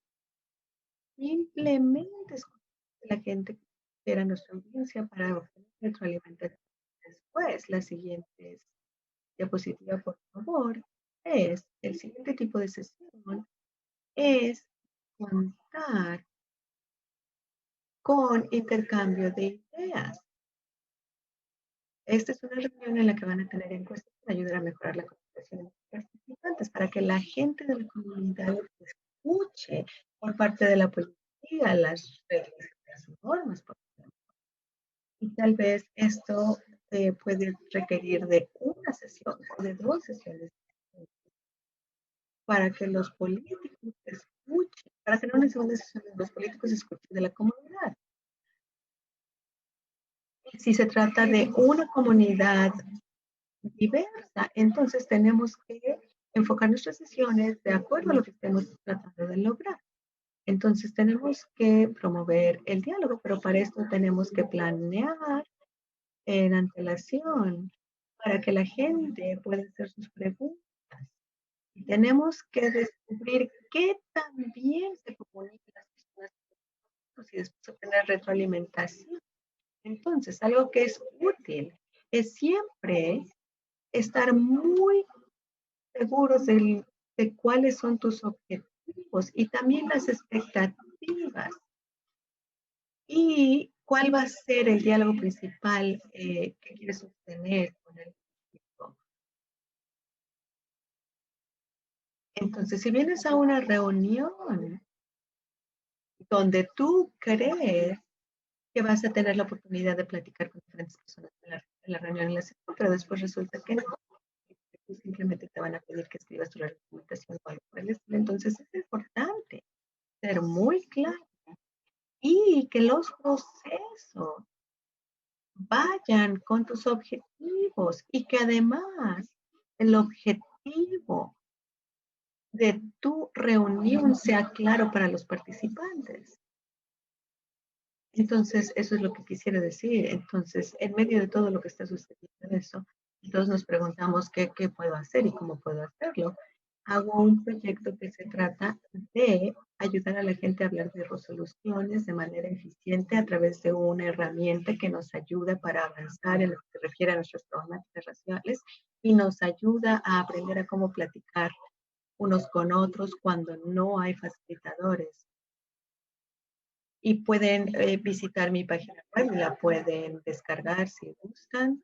simplemente escuchar a la gente que era nuestra audiencia para obtener retroalimentación. Después, la siguiente diapositiva, por favor, es el siguiente tipo de sesión, es contar con intercambio de ideas. Esta es una reunión en la que van a tener encuestas para ayudar a mejorar la comunicación entre participantes, para que la gente de la comunidad escuche por parte de la policía las reglas y las normas, por ejemplo. Y tal vez esto puede requerir de una sesión o de dos sesiones para que los políticos escuchen, para que no una segunda sesión los políticos escuchen de la comunidad. Y si se trata de una comunidad diversa, entonces tenemos que enfocar nuestras sesiones de acuerdo a lo que estemos tratando de lograr. Entonces tenemos que promover el diálogo, pero para esto tenemos que planear en antelación para que la gente pueda hacer sus preguntas. Y tenemos que descubrir qué tan bien se comunican las personas y después obtener retroalimentación. Entonces, algo que es útil es siempre estar muy seguros de cuáles son tus objetivos y también las expectativas y cuál va a ser el diálogo principal que quieres obtener con el público. Entonces, si vienes a una reunión donde tú crees que vas a tener la oportunidad de platicar con diferentes personas en la reunión, en la sesión, pero después resulta que no, que simplemente te van a pedir que escribas tu recomendación o algo por el estilo. Entonces, es importante ser muy claro y que los procesos vayan con tus objetivos y que además el objetivo de tu reunión sea claro para los participantes. Entonces, eso es lo que quisiera decir. Entonces, en medio de todo lo que está sucediendo en eso, todos nos preguntamos qué puedo hacer y cómo puedo hacerlo. Hago un proyecto que se trata de ayudar a la gente a hablar de resoluciones de manera eficiente a través de una herramienta que nos ayuda para avanzar en lo que se refiere a nuestras problemáticas raciales y nos ayuda a aprender a cómo platicar unos con otros cuando no hay facilitadores. Y pueden visitar mi página web, la pueden descargar si gustan.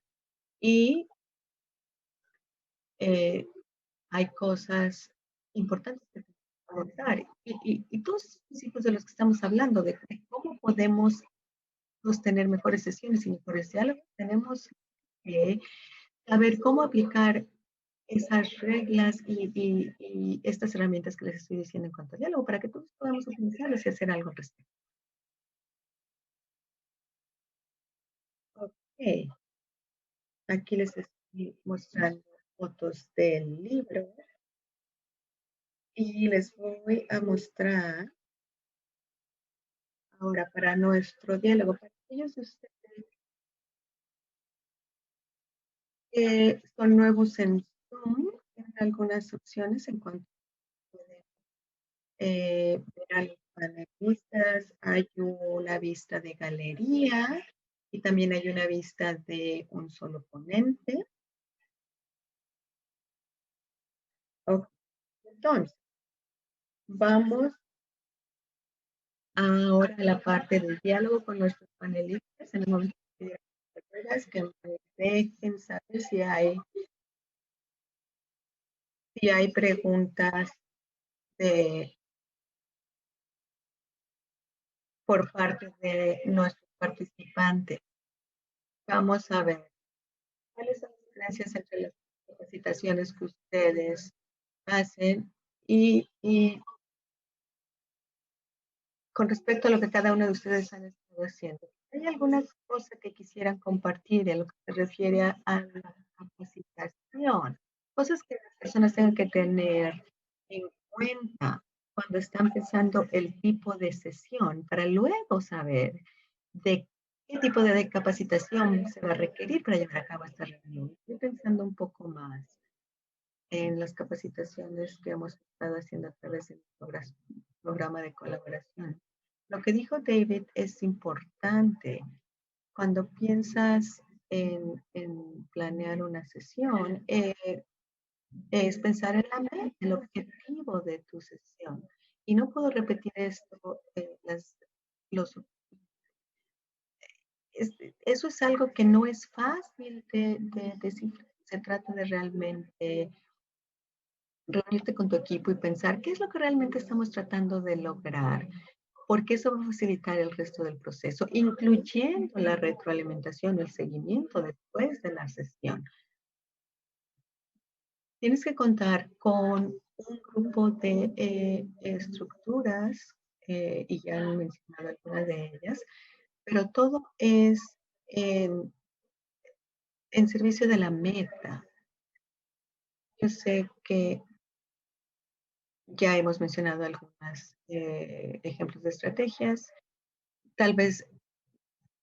Y eh, hay cosas importantes que comentar. Y todos los principios de los que estamos hablando, de cómo podemos tener mejores sesiones y mejores diálogos, tenemos que saber cómo aplicar esas reglas y estas herramientas que les estoy diciendo en cuanto al diálogo para que todos podamos utilizarlas y hacer algo al respecto. Ok. Aquí les estoy mostrando fotos del libro y les voy a mostrar ahora para nuestro diálogo. Para aquellos de ustedes que son nuevos en Zoom, tienen algunas opciones en cuanto ver a los panelistas, hay una vista de galería y también hay una vista de un solo ponente. Ok, entonces, vamos ahora a la parte del diálogo con nuestros panelistas. En el momento que digan preguntas, que me dejen saber si hay preguntas de, por parte de nuestros participantes. Vamos a ver cuáles son las diferencias entre las capacitaciones que ustedes hacen y con respecto a lo que cada uno de ustedes han estado haciendo. ¿Hay alguna cosa que quisieran compartir en lo que se refiere a la capacitación? Cosas que las personas tengan que tener en cuenta cuando están pensando el tipo de sesión para luego saber de qué tipo de capacitación se va a requerir para llevar a cabo esta reunión. Estoy pensando un poco más en las capacitaciones que hemos estado haciendo a través del programa de colaboración. Lo que dijo David es importante. Cuando piensas en planear una sesión, es pensar en la meta, el objetivo de tu sesión. Y no puedo repetir esto, los, eso es algo que no es fácil de decir. Se trata de realmente reunirte con tu equipo y pensar qué es lo que realmente estamos tratando de lograr, porque eso va a facilitar el resto del proceso, incluyendo la retroalimentación, el seguimiento después de la sesión. Tienes que contar con un grupo de estructuras, y ya han mencionado algunas de ellas, pero todo es en, en servicio de la meta. Yo sé que ya hemos mencionado algunos ejemplos de estrategias. Tal vez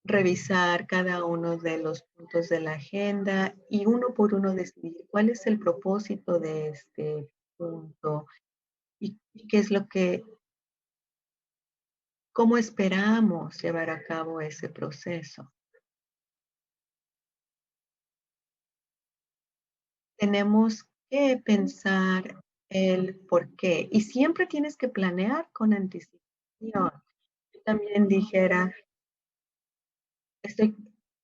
revisar cada uno de los puntos de la agenda y uno por uno decidir cuál es el propósito de este punto y qué es lo que, cómo esperamos llevar a cabo ese proceso. Tenemos que pensar el por qué y siempre tienes que planear con anticipación. Yo también dijera, estoy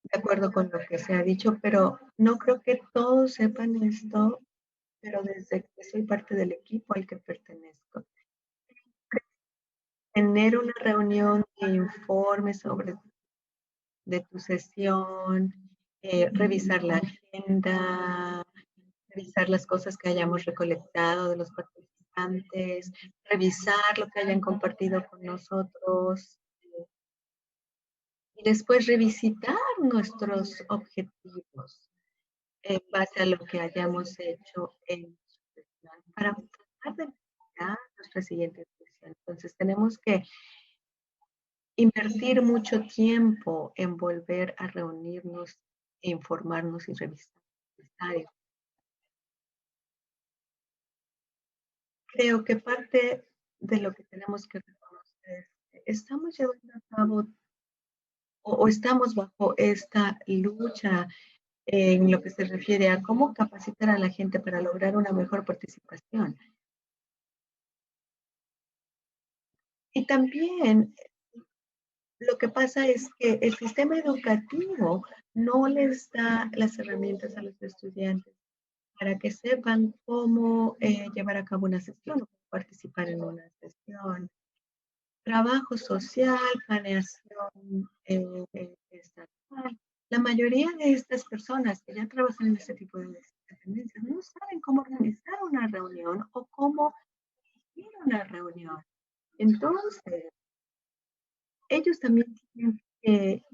de acuerdo con lo que se ha dicho, pero no creo que todos sepan esto, pero desde que soy parte del equipo al que pertenezco. Tener una reunión de informe sobre de tu sesión, revisar la agenda, revisar las cosas que hayamos recolectado de los participantes, revisar lo que hayan compartido con nosotros y después revisitar nuestros objetivos en base a lo que hayamos hecho en su sesión para tratar de mejorar nuestra siguiente sesión. Entonces tenemos que invertir mucho tiempo en volver a reunirnos, informarnos y revisar. Creo que parte de lo que tenemos que reconocer es que estamos llevando a cabo o estamos bajo esta lucha en lo que se refiere a cómo capacitar a la gente para lograr una mejor participación. Y también lo que pasa es que el sistema educativo no les da las herramientas a los estudiantes para que sepan cómo llevar a cabo una sesión o participar en una sesión. Trabajo social, planeación estatal. La mayoría de estas personas que ya trabajan en este tipo de dependencias no saben cómo organizar una reunión o cómo ir a una reunión. Entonces, ellos también tienen que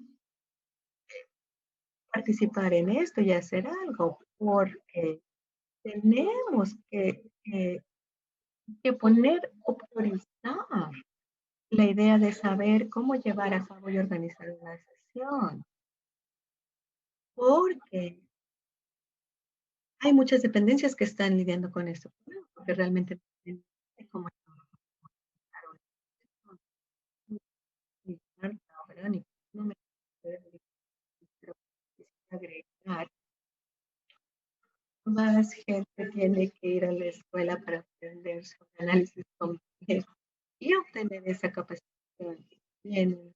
participar en esto y hacer algo, porque tenemos que poner o priorizar la idea de saber cómo llevar a cabo y organizar una sesión, porque hay muchas dependencias que están lidiando con esto, porque realmente no tienen cómo. agregar, más gente tiene que ir a la escuela para aprender sobre análisis complejo y obtener esa capacitación. Tienen,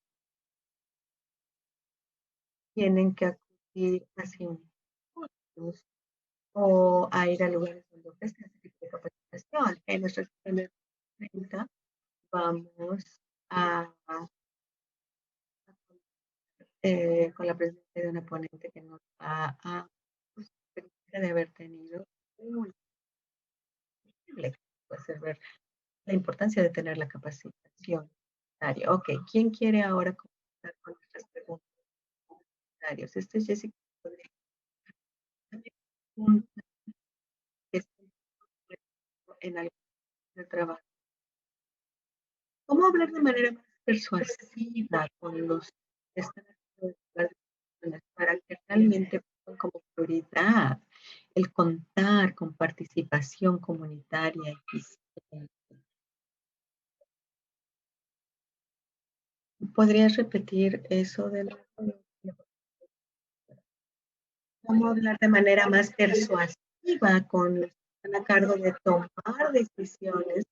tienen que acudir a simposios o a ir a lugares donde ofrezcan ese tipo de capacitación. En nuestra sesión de 30 vamos a, con la presencia de una ponente que nos va a pues, de haber tenido un hacer ver la importancia de tener la capacitación. Ok, ¿quién quiere ahora comenzar con nuestras preguntas? Este es Jessica. Un que está en algo de trabajo. ¿Cómo hablar de manera más persuasiva con los que están para que realmente pongan como prioridad el contar con participación comunitaria eficiente? ¿Podrías repetir eso de nuevo? ¿Cómo hablar de manera más persuasiva con los que están a cargo de tomar decisiones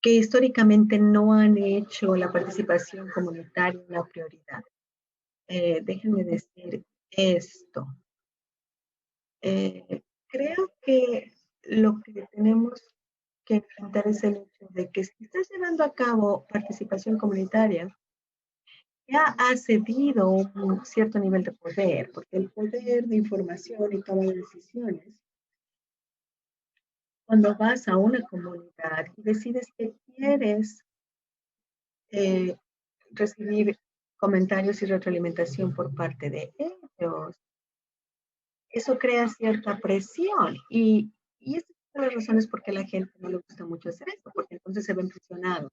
que históricamente no han hecho la participación comunitaria una prioridad? Déjenme decir esto. Creo que lo que tenemos que enfrentar es el hecho de que si estás llevando a cabo participación comunitaria, ya ha cedido un cierto nivel de poder, porque el poder de información y toma de decisiones, cuando vas a una comunidad y decides que quieres eh, recibir comentarios y retroalimentación por parte de ellos, eso crea cierta presión y esta es una de las razones por qué a la gente no le gusta mucho hacer esto, porque entonces se ven presionados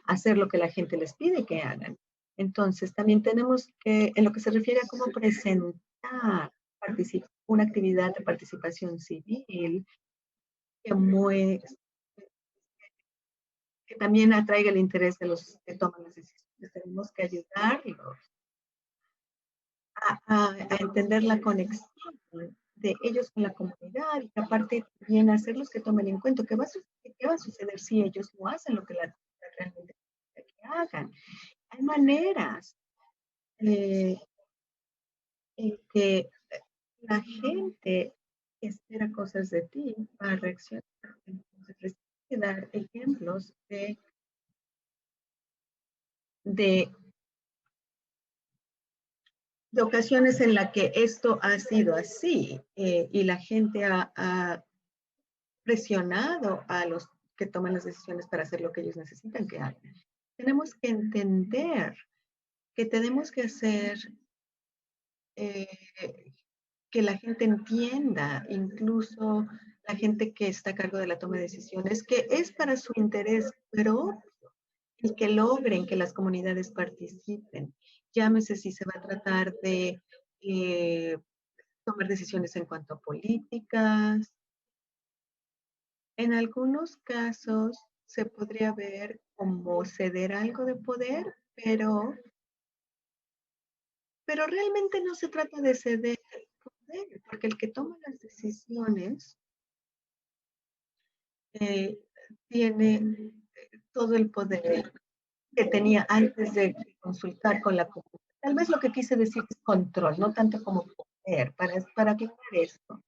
a hacer lo que la gente les pide que hagan. Entonces, también tenemos que, en lo que se refiere a cómo presentar una actividad de participación civil que, que también atraiga el interés de los que toman las decisiones. Tenemos que ayudarlos a entender la conexión de ellos con la comunidad y que aparte también hacerlos que tomen en cuenta qué va a suceder si ellos no hacen lo que la comunidad realmente quiere que hagan. Hay maneras en que la gente espera cosas de ti para reaccionar. Entonces, les hay que dar ejemplos de, de ocasiones en las que esto ha sido así y la gente ha presionado a los que toman las decisiones para hacer lo que ellos necesitan que hagan. Tenemos que entender que tenemos que hacer eh, que la gente entienda, incluso la gente que está a cargo de la toma de decisiones, que es para su interés, pero el que logren que las comunidades participen. Llámese si se va a tratar de tomar decisiones en cuanto a políticas. En algunos casos se podría ver como ceder algo de poder, pero realmente no se trata de ceder poder, porque el que toma las decisiones eh, tiene todo el poder que tenía antes de consultar con la comunidad. Tal vez lo que quise decir es control, no tanto como poder, para aclarar esto.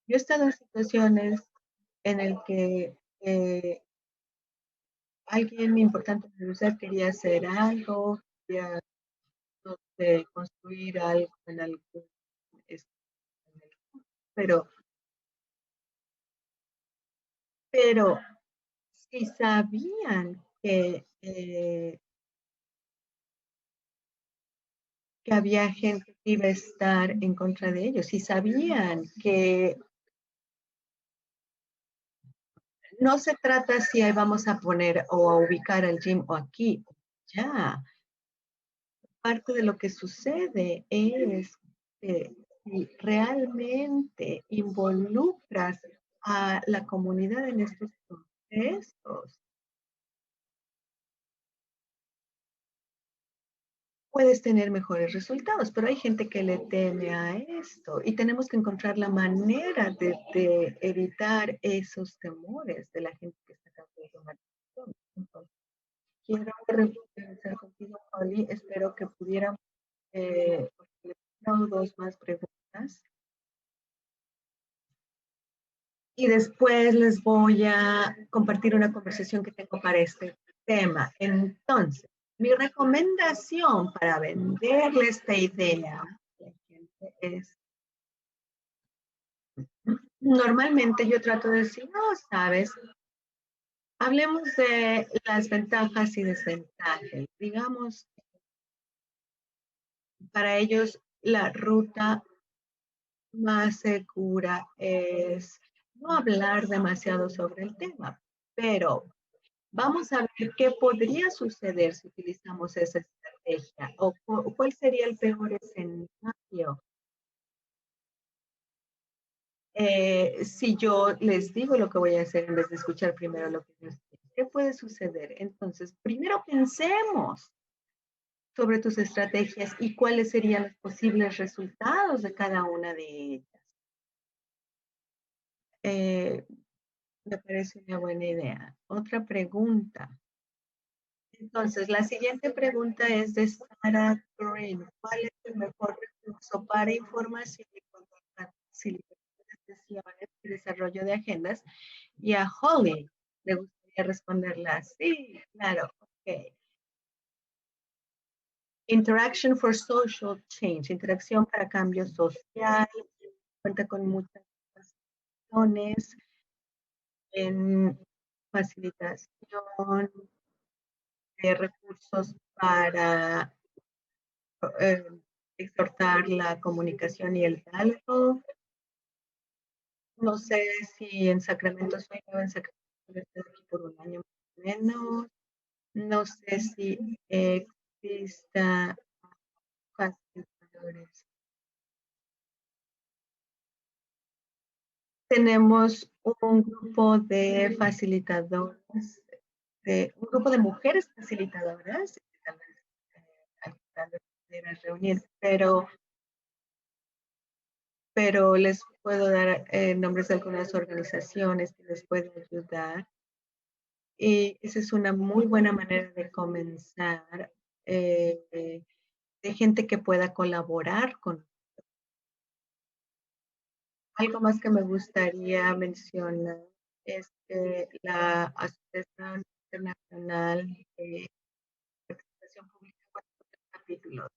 Yo he estado en situaciones en el que alguien importante en la universidad quería hacer algo, quería construir algo en algún, este, pero, pero si sabían que había gente que iba a estar en contra de ellos, si sabían que no se trata si ahí vamos a poner o a ubicar el gym o aquí, ya, parte de lo que sucede es que si realmente involucras a la comunidad en estos procesos, puedes tener mejores resultados, pero hay gente que le teme a esto y tenemos que encontrar la manera de evitar esos temores de la gente que está tratando de tomar decisiones. Entonces, quiero regresar contigo, Holly. Espero que pudiéramos una o dos más preguntas y después les voy a compartir una conversación que tengo para este tema. Entonces, mi recomendación para venderle esta idea a la gente es, normalmente yo trato de decir, no, sabes, hablemos de las ventajas y desventajas. Digamos, para ellos la ruta más segura es no hablar demasiado sobre el tema, pero vamos a ver qué podría suceder si utilizamos esa estrategia o cuál sería el peor escenario. Si yo les digo lo que voy a hacer en vez de escuchar primero lo que ellos dicen, ¿qué puede suceder? Entonces, primero pensemos sobre tus estrategias y cuáles serían los posibles resultados de cada una de ellas. Eh, Me parece una buena idea. Otra pregunta. Entonces, la siguiente pregunta es de Sarah Green. ¿Cuál es el mejor recurso para información y contra facilitación de sesiones y desarrollo de agendas? Y a Holly le gustaría responderla. Sí, claro. Ok. Interaction for Social Change. Interacción para cambio social. Cuenta con muchas opciones en facilitación de recursos para eh, exhortar la comunicación y el diálogo. No sé si en Sacramento soy nueva en Sacramento, estoy aquí por un año más o menos. No sé si exista facilitadores. Tenemos un grupo de facilitadores, un grupo de mujeres facilitadoras, tal vez pudieran reunir, pero les puedo dar nombres de algunas organizaciones que les pueden ayudar. Y esa es una muy buena manera de comenzar, de gente que pueda colaborar con. Algo más que me gustaría mencionar es que la Asociación Internacional de Participación Pública cuenta con 3 capítulos.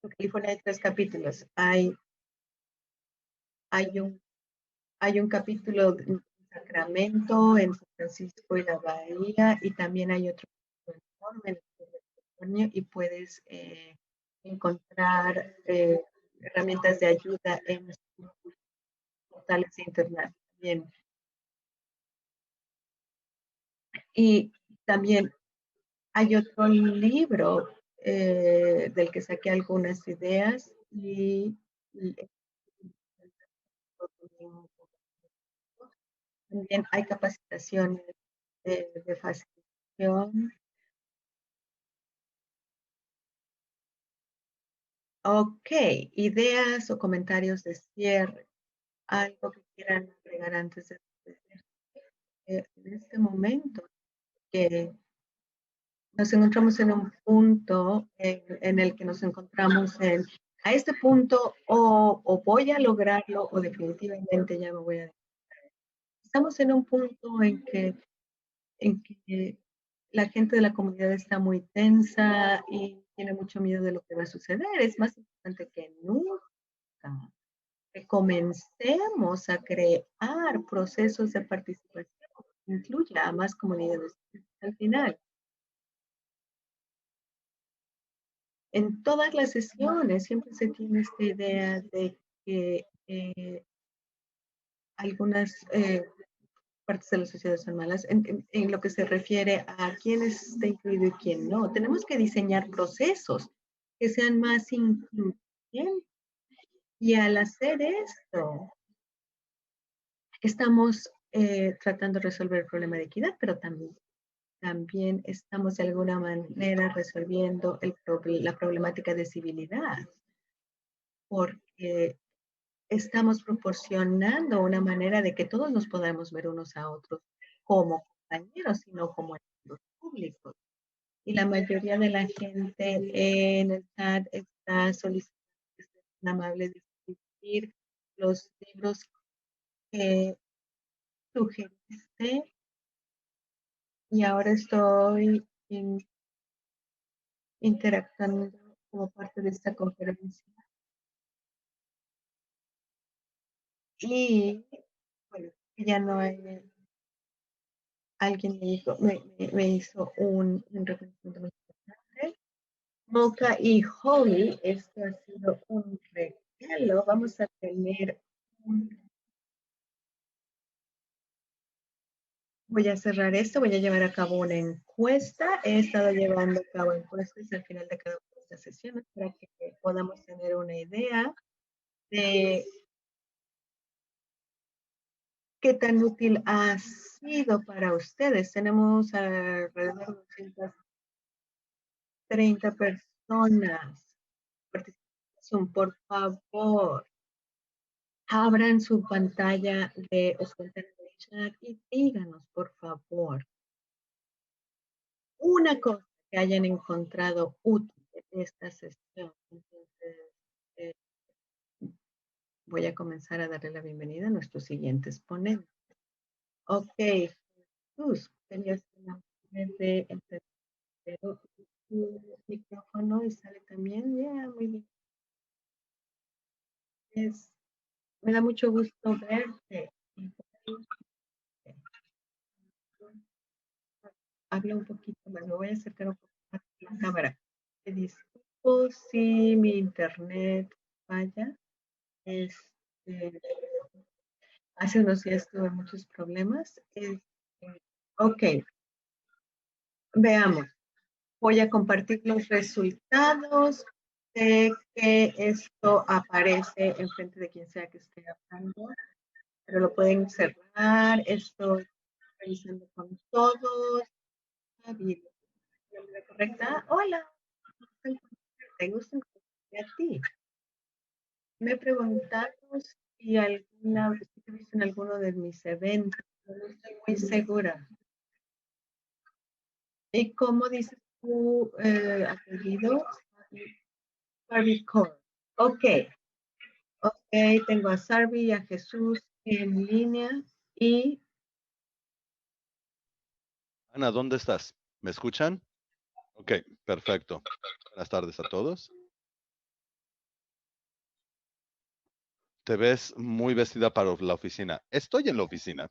En California hay 3 capítulos. Hay un Hay un capítulo en Sacramento, en San Francisco y la Bahía, y también hay otro enorme en el sur de California, y puedes encontrar herramientas de ayuda en portales de internet también. Y también hay otro libro del que saqué algunas ideas y también hay capacitaciones de facilitación. Ok, ideas o comentarios de cierre. Algo que quieran agregar antes de despedir. En este momento que nos encontramos en un punto en el que nos encontramos a este punto o voy a lograrlo o definitivamente ya me voy a. Estamos en un punto en que la gente de la comunidad está muy tensa y tiene mucho miedo de lo que va a suceder. Es más importante que nunca que comencemos a crear procesos de participación que incluya a más comunidades. Al final, en todas las sesiones siempre se tiene esta idea de que algunas partes de la sociedad son malas en lo que se refiere a quién está incluido y quién no. Tenemos que diseñar procesos que sean más incluyentes. Y al hacer esto, estamos tratando de resolver el problema de equidad, pero también también estamos de alguna manera resolviendo la problemática de civilidad, porque estamos proporcionando una manera de que todos nos podamos ver unos a otros como compañeros y no como enemigos públicos. Y la mayoría de la gente en el chat está solicitando que sean amables de escribir los libros que sugeriste y ahora estoy interactuando como parte de esta conferencia. Y bueno, ya no hay, alguien me hizo un reconocimiento muy importante. Mocha y Holly, esto ha sido un regalo. Vamos a tener voy a cerrar esto, voy a llevar a cabo una encuesta. He estado llevando a cabo encuestas al final de cada una de estas sesiones para que podamos tener una idea de qué tan útil ha sido para ustedes. Tenemos alrededor de 230 personas. Participación, por favor, abran su pantalla de o su ventana de chat y díganos, por favor, una cosa que hayan encontrado útil en esta sesión. Entonces, eh, voy a comenzar a darle la bienvenida a nuestros siguientes ponentes. Ok, Jesús, tenías una de entender tu micrófono y sale también. Ya, muy bien. Me da mucho gusto verte. Habla un poquito más, me voy a acercar un poco más a la cámara. Te disculpo si mi internet falla. Este, hace unos días tuve muchos problemas. Ok, veamos. Voy a compartir los resultados de que esto aparece enfrente de quien sea que esté hablando, pero lo pueden cerrar. Estoy revisando con todos. ¿Nombre correcta? Hola, te gusta a ti. Me preguntamos si alguna vez te visto en alguno de mis eventos. No estoy muy segura. ¿Y cómo dices tu apellido? Sarvi Core. Ok, ok, tengo a Sarvi y a Jesús en línea y Ana, ¿dónde estás? ¿Me escuchan? Ok, perfecto. Buenas tardes a todos. Te ves muy vestida para la oficina. Estoy en la oficina.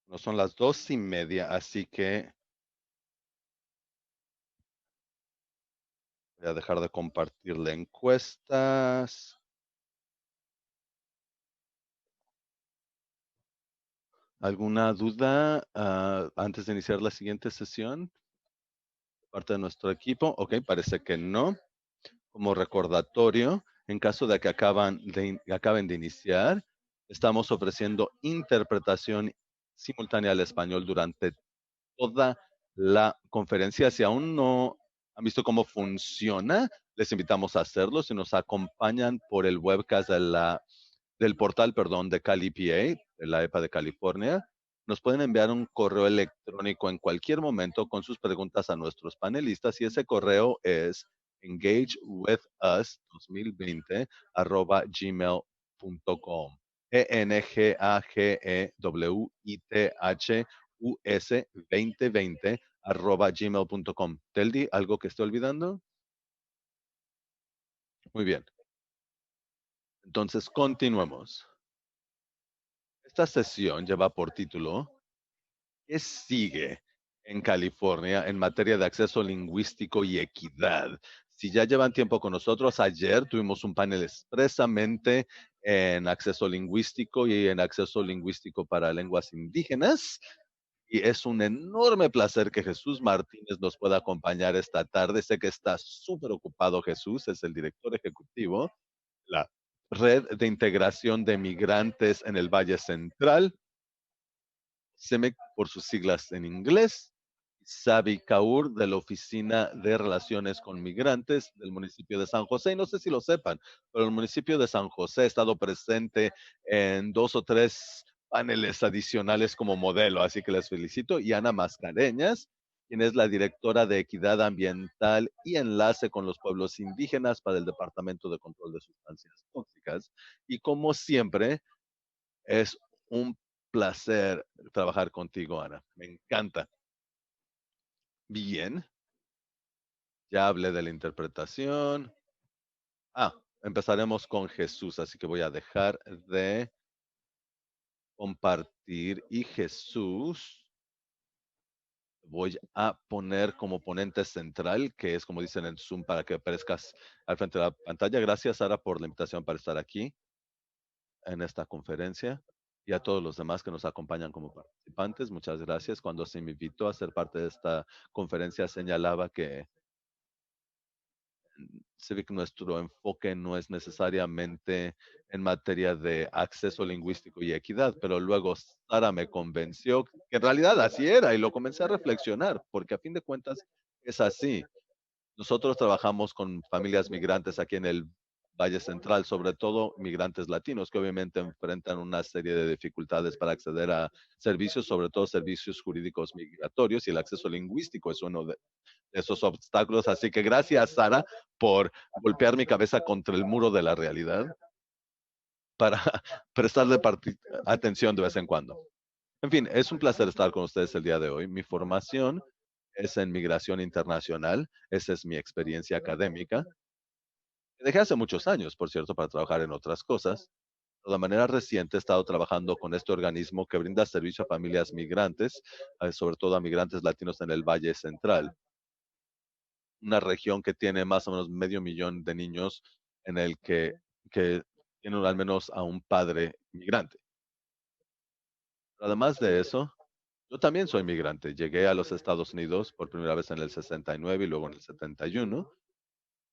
No son las 2:30, así que voy a dejar de compartir la encuestas. ¿Alguna duda antes de iniciar la siguiente sesión? Parte de nuestro equipo. Ok, parece que no. Como recordatorio, en caso de que acaben de iniciar, estamos ofreciendo interpretación simultánea al español durante toda la conferencia. Si aún no han visto cómo funciona, les invitamos a hacerlo. Si nos acompañan por el webcast del portal, perdón, de CaliPA, de la EPA de California, nos pueden enviar un correo electrónico en cualquier momento con sus preguntas a nuestros panelistas y ese correo es engagewithus2020@gmail.com. engagewithus2020@gmail.com. Teldi, ¿algo que esté olvidando? Muy bien. Entonces, continuemos. Esta sesión lleva por título ¿qué sigue en California en materia de acceso lingüístico y equidad? Si ya llevan tiempo con nosotros, ayer tuvimos un panel expresamente en acceso lingüístico y en acceso lingüístico para lenguas indígenas. Y es un enorme placer que Jesús Martínez nos pueda acompañar esta tarde. Sé que está súper ocupado Jesús, es el director ejecutivo de la Red de Integración de Migrantes en el Valle Central, CEMEC por sus siglas en inglés, Sabi Kaur de la Oficina de Relaciones con Migrantes del municipio de San José. Y no sé si lo sepan, pero el municipio de San José ha estado presente en 2 o 3 paneles adicionales como modelo, así que les felicito. Y Ana Mascareñas, quien es la directora de Equidad Ambiental y Enlace con los Pueblos Indígenas para el Departamento de Control de Sustancias Tóxicas. Y como siempre, es un placer trabajar contigo, Ana. Me encanta. Bien, ya hablé de la interpretación. Empezaremos con Jesús, así que voy a dejar de compartir y Jesús voy a poner como ponente central, que es como dicen en Zoom para que aparezcas al frente de la pantalla. Gracias, Sara, por la invitación para estar aquí en esta conferencia y a todos los demás que nos acompañan como participantes. Muchas gracias. Cuando se me invitó a ser parte de esta conferencia, señalaba que Civic, nuestro enfoque no es necesariamente en materia de acceso lingüístico y equidad, pero luego Sara me convenció que en realidad así era y lo comencé a reflexionar, porque a fin de cuentas es así. Nosotros trabajamos con familias migrantes aquí en el Valle Central, sobre todo migrantes latinos, que obviamente enfrentan una serie de dificultades para acceder a servicios, sobre todo servicios jurídicos migratorios, y el acceso lingüístico es uno de esos obstáculos. Así que gracias, Sara, por golpear mi cabeza contra el muro de la realidad para prestarle atención de vez en cuando. En fin, es un placer estar con ustedes el día de hoy. Mi formación es en migración internacional. Esa es mi experiencia académica. Dejé hace muchos años, por cierto, para trabajar en otras cosas. De manera reciente he estado trabajando con este organismo que brinda servicio a familias migrantes, sobre todo a migrantes latinos en el Valle Central, una región que tiene más o menos medio millón de niños en el que tienen al menos a un padre migrante. Además de eso, yo también soy migrante. Llegué a los Estados Unidos por primera vez en el 69 y luego en el 71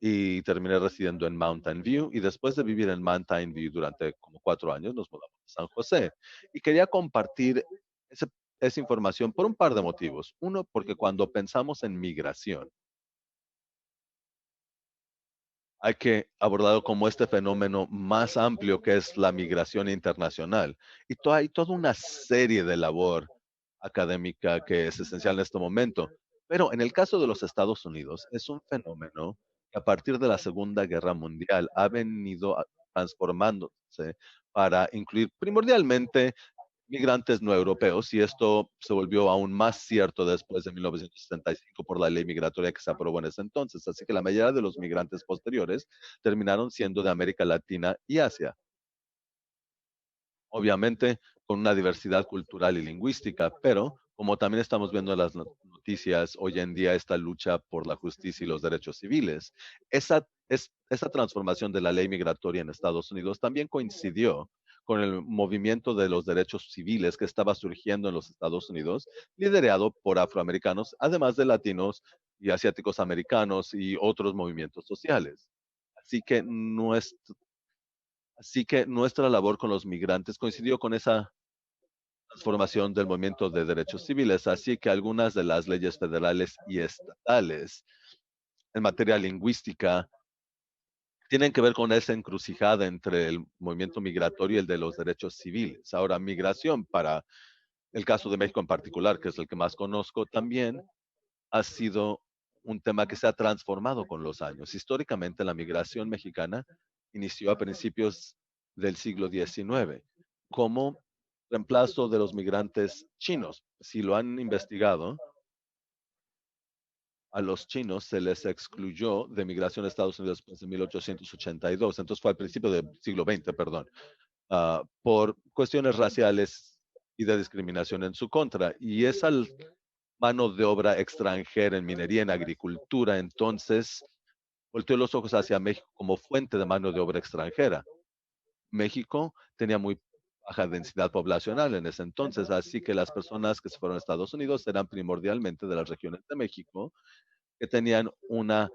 y terminé residiendo en Mountain View, y después de vivir en Mountain View durante como 4 años nos mudamos a San José y quería compartir ese- esa información por un par de motivos. Uno, porque cuando pensamos en migración, hay que abordarlo como este fenómeno más amplio que es la migración internacional. Y hay toda una serie de labor académica que es esencial en este momento. Pero en el caso de los Estados Unidos, es un fenómeno que a partir de la Segunda Guerra Mundial ha venido transformándose para incluir primordialmente migrantes no europeos, y esto se volvió aún más cierto después de 1975 por la ley migratoria que se aprobó en ese entonces. Así que la mayoría de los migrantes posteriores terminaron siendo de América Latina y Asia, obviamente con una diversidad cultural y lingüística, pero como también estamos viendo en las noticias hoy en día, esta lucha por la justicia y los derechos civiles, esa transformación de la ley migratoria en Estados Unidos también coincidió con el movimiento de los derechos civiles que estaba surgiendo en los Estados Unidos, liderado por afroamericanos, además de latinos y asiáticos americanos y otros movimientos sociales. Así que nuestra labor con los migrantes coincidió con esa transformación del movimiento de derechos civiles, así que algunas de las leyes federales y estatales en materia lingüística tienen que ver con esa encrucijada entre el movimiento migratorio y el de los derechos civiles. Ahora, migración, para el caso de México en particular, que es el que más conozco, también ha sido un tema que se ha transformado con los años. Históricamente, la migración mexicana inició a principios del siglo XIX como reemplazo de los migrantes chinos. Si lo han investigado, a los chinos se les excluyó de migración a Estados Unidos después de 1882. Entonces fue al principio del siglo XX, perdón, por cuestiones raciales y de discriminación en su contra. Y esa mano de obra extranjera en minería, en agricultura, entonces volteó los ojos hacia México como fuente de mano de obra extranjera. México tenía muy baja densidad poblacional en ese entonces, así que las personas que se fueron a Estados Unidos eran primordialmente de las regiones de México que tenían una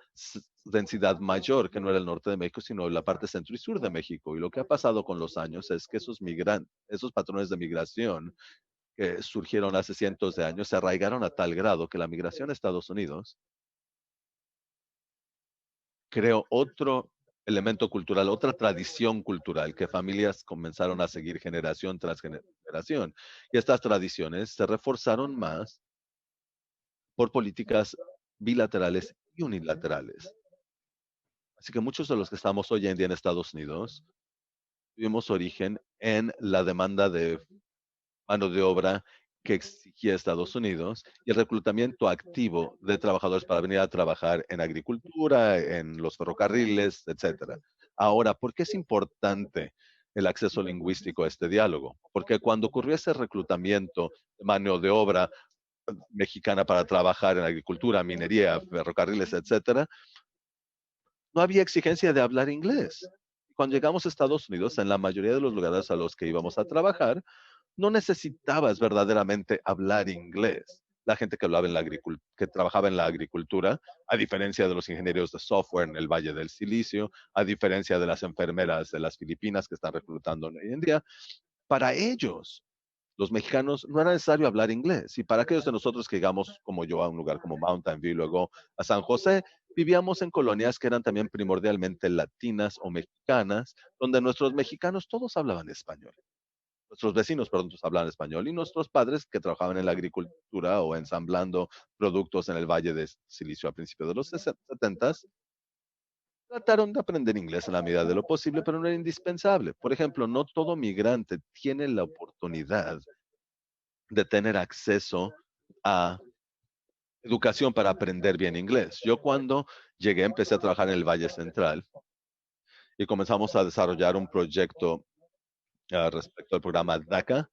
densidad mayor, que no era el norte de México, sino la parte centro y sur de México. Y lo que ha pasado con los años es que esos patrones de migración que surgieron hace cientos de años se arraigaron a tal grado que la migración a Estados Unidos creó otro elemento cultural, otra tradición cultural que familias comenzaron a seguir generación tras generación. Y estas tradiciones se reforzaron más por políticas bilaterales y unilaterales. Así que muchos de los que estamos hoy en día en Estados Unidos tuvimos origen en la demanda de mano de obra que exigía Estados Unidos y el reclutamiento activo de trabajadores para venir a trabajar en agricultura, en los ferrocarriles, etcétera. Ahora, ¿por qué es importante el acceso lingüístico a este diálogo? Porque cuando ocurrió ese reclutamiento de mano de obra mexicana para trabajar en agricultura, minería, ferrocarriles, etcétera, no había exigencia de hablar inglés. Cuando llegamos a Estados Unidos, en la mayoría de los lugares a los que íbamos a trabajar, no necesitabas verdaderamente hablar inglés. La gente que hablaba en la que trabajaba en la agricultura, a diferencia de los ingenieros de software en el Valle del Silicio, a diferencia de las enfermeras de las Filipinas que están reclutando hoy en día, para ellos, los mexicanos, no era necesario hablar inglés. Y para aquellos de nosotros que llegamos, como yo, a un lugar como Mountain View, luego a San José, vivíamos en colonias que eran también primordialmente latinas o mexicanas, donde nuestros mexicanos todos hablaban español. Nuestros vecinos, perdón, todos hablaban español. Y nuestros padres que trabajaban en la agricultura o ensamblando productos en el Valle de Silicio a principios de los 70, trataron de aprender inglés en la medida de lo posible, pero no era indispensable. Por ejemplo, no todo migrante tiene la oportunidad de tener acceso a educación para aprender bien inglés. Yo cuando llegué empecé a trabajar en el Valle Central y comenzamos a desarrollar un proyecto respecto al programa DACA.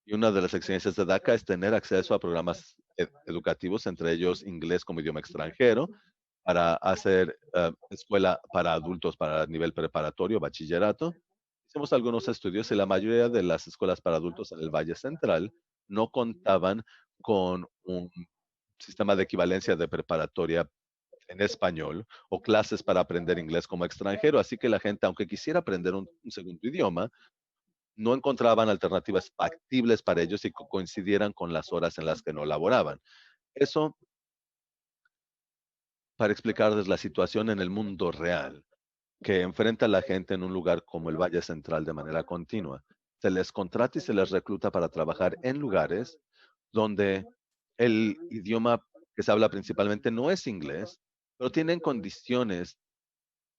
Y una de las exigencias de DACA es tener acceso a programas educativos, entre ellos inglés como idioma extranjero, para hacer escuela para adultos para nivel preparatorio, bachillerato. Hicimos algunos estudios y la mayoría de las escuelas para adultos en el Valle Central no contaban con un sistema de equivalencia de preparatoria en español o clases para aprender inglés como extranjero. Así que la gente, aunque quisiera aprender un segundo idioma, no encontraban alternativas factibles para ellos y que coincidieran con las horas en las que no laboraban. Eso para explicarles la situación en el mundo real que enfrenta a la gente en un lugar como el Valle Central de manera continua. Se les contrata y se les recluta para trabajar en lugares donde el idioma que se habla principalmente no es inglés, pero tienen condiciones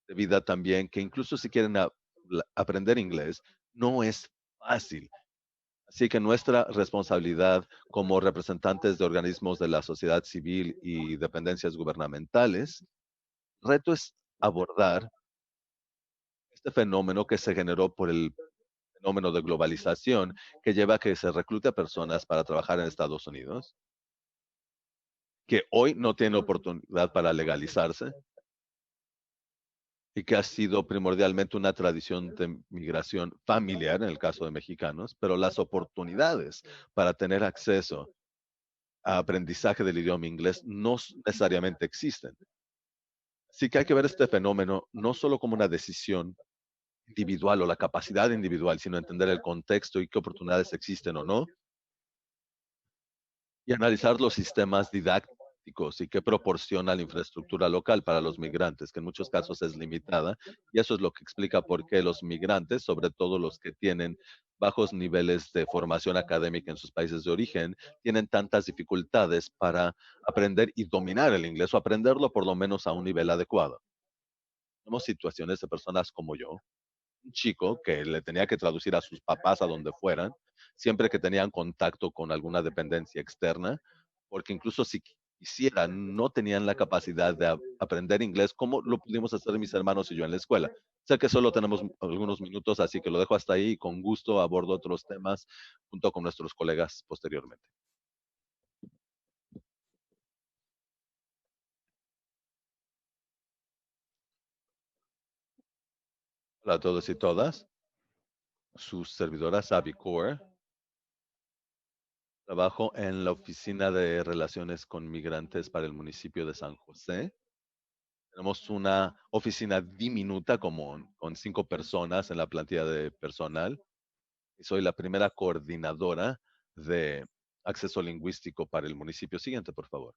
de vida también que incluso si quieren aprender inglés, no es fácil. Así que nuestra responsabilidad como representantes de organismos de la sociedad civil y dependencias gubernamentales, reto es abordar este fenómeno que se generó por el fenómeno de globalización que lleva a que se reclute a personas para trabajar en Estados Unidos, que hoy no tienen oportunidad para legalizarse y que ha sido primordialmente una tradición de migración familiar en el caso de mexicanos, pero las oportunidades para tener acceso a aprendizaje del idioma inglés no necesariamente existen. Así que hay que ver este fenómeno no solo como una decisión individual o la capacidad individual, sino entender el contexto y qué oportunidades existen o no, y analizar los sistemas didácticos y qué proporciona la infraestructura local para los migrantes, que en muchos casos es limitada, y eso es lo que explica por qué los migrantes, sobre todo los que tienen bajos niveles de formación académica en sus países de origen, tienen tantas dificultades para aprender y dominar el inglés o aprenderlo por lo menos a un nivel adecuado. Tenemos situaciones de personas como yo, un chico que le tenía que traducir a sus papás a donde fueran, siempre que tenían contacto con alguna dependencia externa, porque incluso si quisieran, no tenían la capacidad de aprender inglés como lo pudimos hacer mis hermanos y yo en la escuela. Sé que solo tenemos algunos minutos, así que lo dejo hasta ahí y con gusto abordo otros temas junto con nuestros colegas posteriormente. Hola a todos y todas, sus servidoras Abby Core, Trabajo en la Oficina de Relaciones con Migrantes para el municipio de San José. Tenemos una oficina diminuta como con 5 personas en la plantilla de personal y soy la primera coordinadora de acceso lingüístico para el municipio. Siguiente, por favor.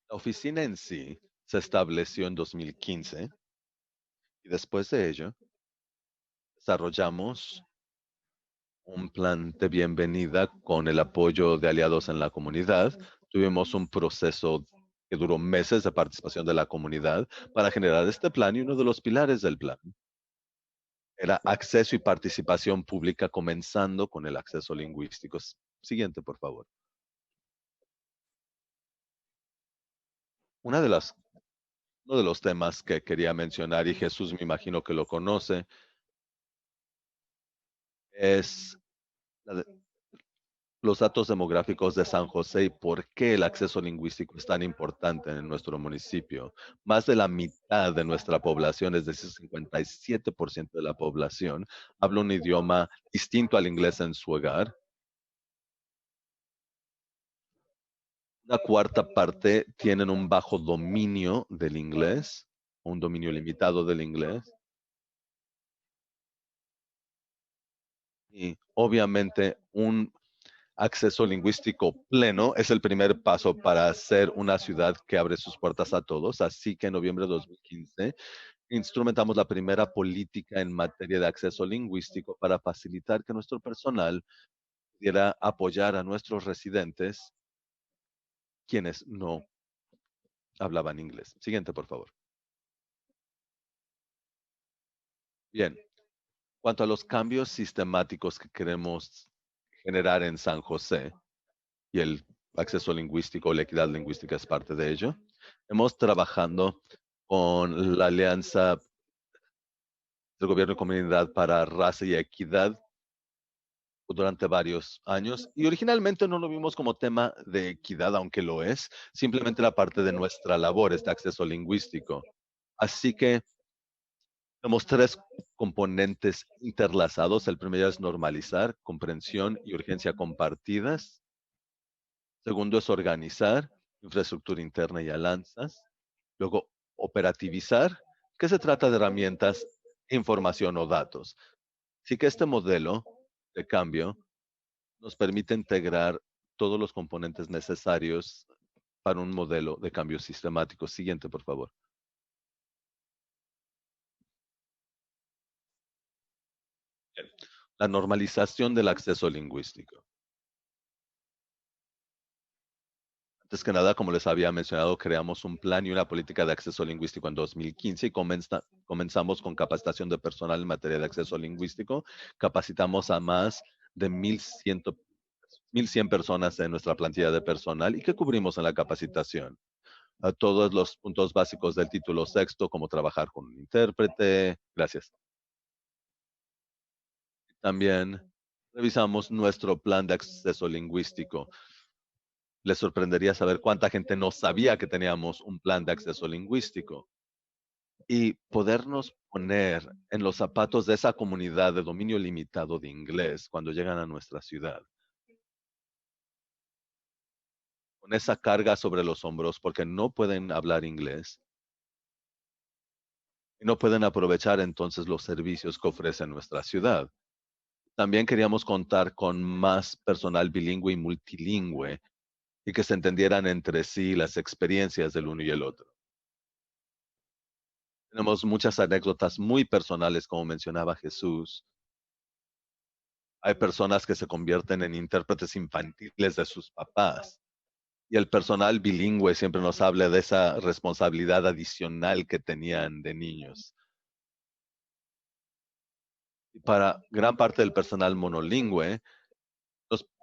La oficina en sí se estableció en 2015 y después de ello desarrollamos un plan de bienvenida con el apoyo de aliados en la comunidad. Tuvimos un proceso que duró meses de participación de la comunidad para generar este plan y uno de los pilares del plan era acceso y participación pública, comenzando con el acceso lingüístico. Siguiente, por favor. Una de las, uno de los temas que quería mencionar, y Jesús me imagino que lo conoce, es la de- los datos demográficos de San José y por qué el acceso lingüístico es tan importante en nuestro municipio. Más de la mitad de nuestra población, es decir, 57% de la población, habla un idioma distinto al inglés en su hogar. Una cuarta parte tienen un bajo dominio del inglés, un dominio limitado del inglés. Y obviamente un acceso lingüístico pleno es el primer paso para ser una ciudad que abre sus puertas a todos. Así que en noviembre de 2015 instrumentamos la primera política en materia de acceso lingüístico para facilitar que nuestro personal pudiera apoyar a nuestros residentes quienes no hablaban inglés. Siguiente, por favor. Bien, cuanto a los cambios sistemáticos que queremos generar en San José y el acceso lingüístico, la equidad lingüística es parte de ello, hemos trabajando con la Alianza del Gobierno y Comunidad para Raza y Equidad durante varios años y originalmente no lo vimos como tema de equidad, aunque lo es, simplemente la parte de nuestra labor, este acceso lingüístico. Así que tenemos tres componentes interlazados. El primero es normalizar, comprensión y urgencia compartidas. Segundo es organizar, infraestructura interna y alianzas. Luego, operativizar, que se trata de herramientas, información o datos. Así que este modelo de cambio nos permite integrar todos los componentes necesarios para un modelo de cambio sistemático. Siguiente, por favor. La normalización del acceso lingüístico. Antes que nada, como les había mencionado, creamos un plan y una política de acceso lingüístico en 2015 y comenzamos con capacitación de personal en materia de acceso lingüístico. Capacitamos a más de 1,100 personas en nuestra plantilla de personal. ¿Y qué cubrimos en la capacitación? A todos los puntos básicos del título sexto, como trabajar con un intérprete. Gracias. También revisamos nuestro plan de acceso lingüístico. Les sorprendería saber cuánta gente no sabía que teníamos un plan de acceso lingüístico y podernos poner en los zapatos de esa comunidad de dominio limitado de inglés cuando llegan a nuestra ciudad, con esa carga sobre los hombros porque no pueden hablar inglés y no pueden aprovechar entonces los servicios que ofrece nuestra ciudad. También queríamos contar con más personal bilingüe y multilingüe y que se entendieran entre sí las experiencias del uno y el otro. Tenemos muchas anécdotas muy personales, como mencionaba Jesús. Hay personas que se convierten en intérpretes infantiles de sus papás. Y el personal bilingüe siempre nos habla de esa responsabilidad adicional que tenían de niños. Y para gran parte del personal monolingüe,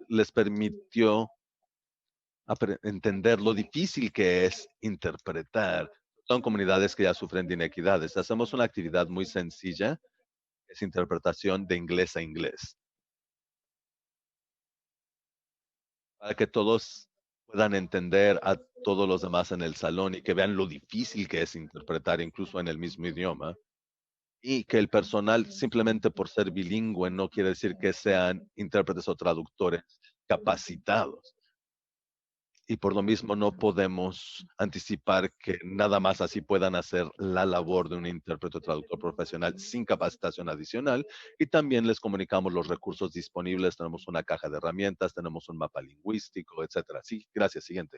les permitió entender lo difícil que es interpretar. Son comunidades que ya sufren de inequidades. Hacemos una actividad muy sencilla, es interpretación de inglés a inglés, para que todos puedan entender a todos los demás en el salón y que vean lo difícil que es interpretar incluso en el mismo idioma. y que el personal, simplemente por ser bilingüe, no quiere decir que sean intérpretes o traductores capacitados. Y por lo mismo no podemos anticipar que nada más así puedan hacer la labor de un intérprete o traductor profesional sin capacitación adicional. Y también les comunicamos los recursos disponibles. Tenemos una caja de herramientas, tenemos un mapa lingüístico, etcétera. Sí, gracias. Siguiente.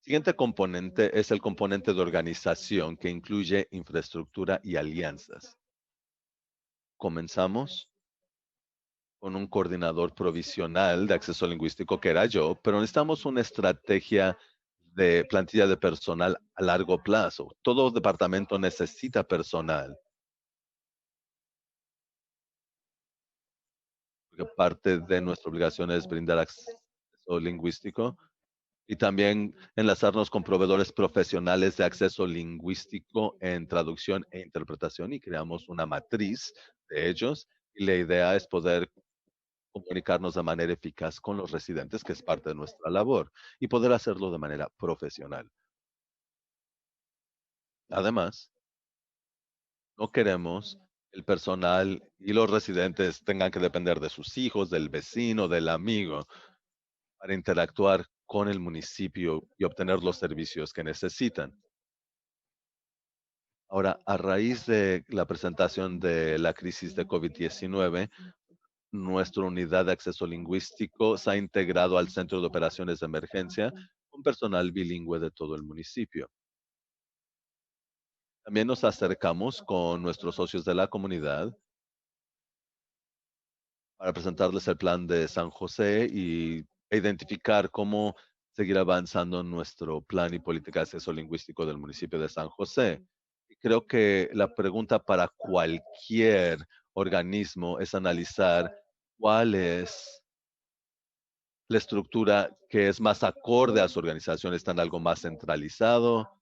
Siguiente componente es el componente de organización que incluye infraestructura y alianzas. Comenzamos con un coordinador provisional de acceso lingüístico que era yo, pero necesitamos una estrategia de plantilla de personal a largo plazo. Todo departamento necesita personal, porque parte de nuestra obligación es brindar acceso lingüístico y también enlazarnos con proveedores profesionales de acceso lingüístico en traducción e interpretación y creamos una matriz de ellos. Y la idea es poder comunicarnos de manera eficaz con los residentes, que es parte de nuestra labor, y poder hacerlo de manera profesional. Además, no queremos que el personal y los residentes tengan que depender de sus hijos, del vecino, del amigo, para interactuar con el municipio y obtener los servicios que necesitan. Ahora, a raíz de la presentación de la crisis de COVID-19, nuestra unidad de acceso lingüístico se ha integrado al Centro de Operaciones de Emergencia con personal bilingüe de todo el municipio. También nos acercamos con nuestros socios de la comunidad para presentarles el plan de San José e identificar cómo seguir avanzando en nuestro plan y política de acceso lingüístico del municipio de San José. Y creo que la pregunta para cualquier organismo es analizar cuál es la estructura que es más acorde a su organización. ¿Está en algo más centralizado,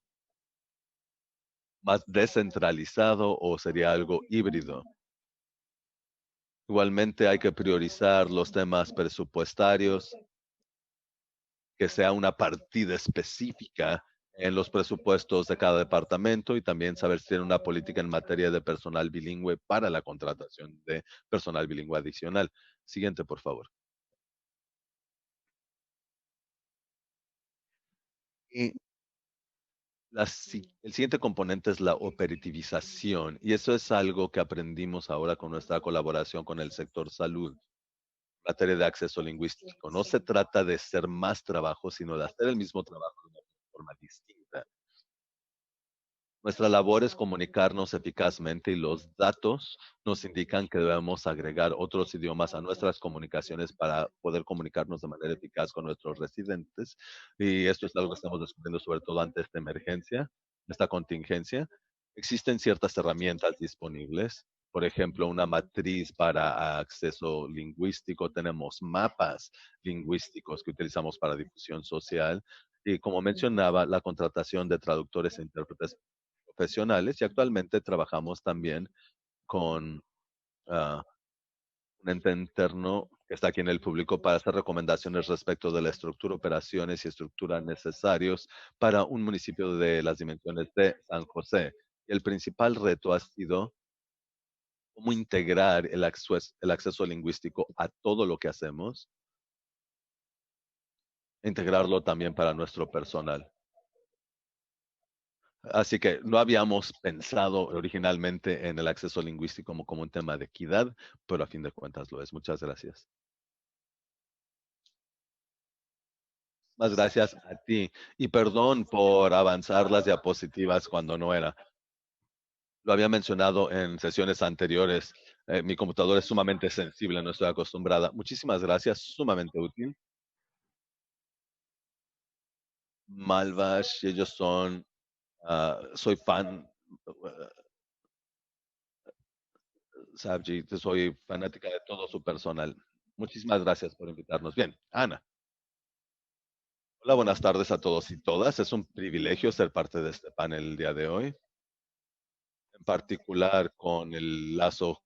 más descentralizado o sería algo híbrido? Igualmente hay que priorizar los temas presupuestarios, que sea una partida específica en los presupuestos de cada departamento y también saber si tiene una política en materia de personal bilingüe para la contratación de personal bilingüe adicional. Siguiente, por favor. Y el siguiente componente es la operativización y eso es algo que aprendimos ahora con nuestra colaboración con el sector salud. Materia de acceso lingüístico. No se trata de ser más trabajo, sino de hacer el mismo trabajo de una forma distinta. Nuestra labor es comunicarnos eficazmente y los datos nos indican que debemos agregar otros idiomas a nuestras comunicaciones para poder comunicarnos de manera eficaz con nuestros residentes. Y esto es algo que estamos descubriendo sobre todo ante esta emergencia, esta contingencia. Existen ciertas herramientas disponibles. Por ejemplo, una matriz para acceso lingüístico. Tenemos mapas lingüísticos que utilizamos para difusión social. Y como mencionaba, la contratación de traductores e intérpretes profesionales y actualmente trabajamos también con ah, un ente interno que está aquí en el público para hacer recomendaciones respecto de la estructura, operaciones y estructura necesarios para un municipio de las dimensiones de San José. Y el principal reto ha sido cómo integrar el acceso lingüístico a todo lo que hacemos, e integrarlo también para nuestro personal. Así que no habíamos pensado originalmente en el acceso lingüístico como un tema de equidad, pero a fin de cuentas lo es. Muchas gracias. Más gracias a ti. Y perdón por avanzar las diapositivas cuando no era. Lo había mencionado en sesiones anteriores. Mi computadora es sumamente sensible, no estoy acostumbrada. Muchísimas gracias, sumamente útil. Malvash, ellos son, soy fan, Sabji, soy fanática de todo su personal. Muchísimas gracias por invitarnos. Bien, Ana. Hola, buenas tardes a todos y todas. Es un privilegio ser parte de este panel el día de hoy, en particular con el lazo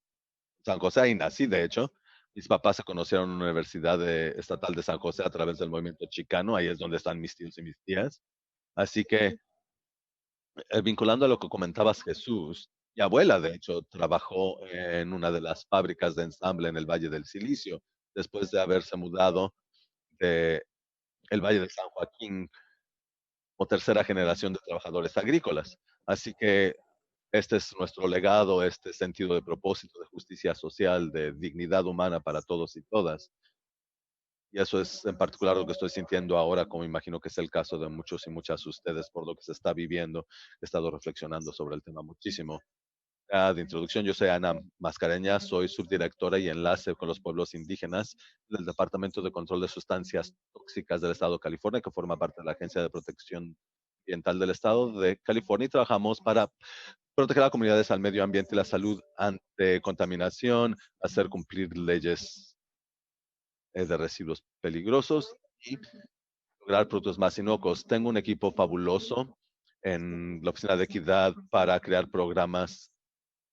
San José. Ahí nací, de hecho. Mis papás se conocieron en la Universidad Estatal de San José a través del movimiento chicano, ahí es donde están mis tíos y mis tías. Así que, vinculando a lo que comentabas, Jesús, mi abuela, de hecho, trabajó en una de las fábricas de ensamble en el Valle del Silicio, después de haberse mudado de el Valle de San Joaquín o tercera generación de trabajadores agrícolas. Así que este es nuestro legado, este sentido de propósito, de justicia social, de dignidad humana para todos y todas. Y eso es en particular lo que estoy sintiendo ahora, como imagino que es el caso de muchos y muchas de ustedes por lo que se está viviendo. He estado reflexionando sobre el tema muchísimo. De introducción, yo soy Ana Mascareña, soy subdirectora y enlace con los pueblos indígenas del Departamento de Control de Sustancias Tóxicas del Estado de California, que forma parte de la Agencia de Protección Ambiental del Estado de California, y trabajamos para proteger a comunidades al medio ambiente y la salud ante contaminación, hacer cumplir leyes de residuos peligrosos y lograr productos más inocuos. Tengo un equipo fabuloso en la Oficina de Equidad para crear programas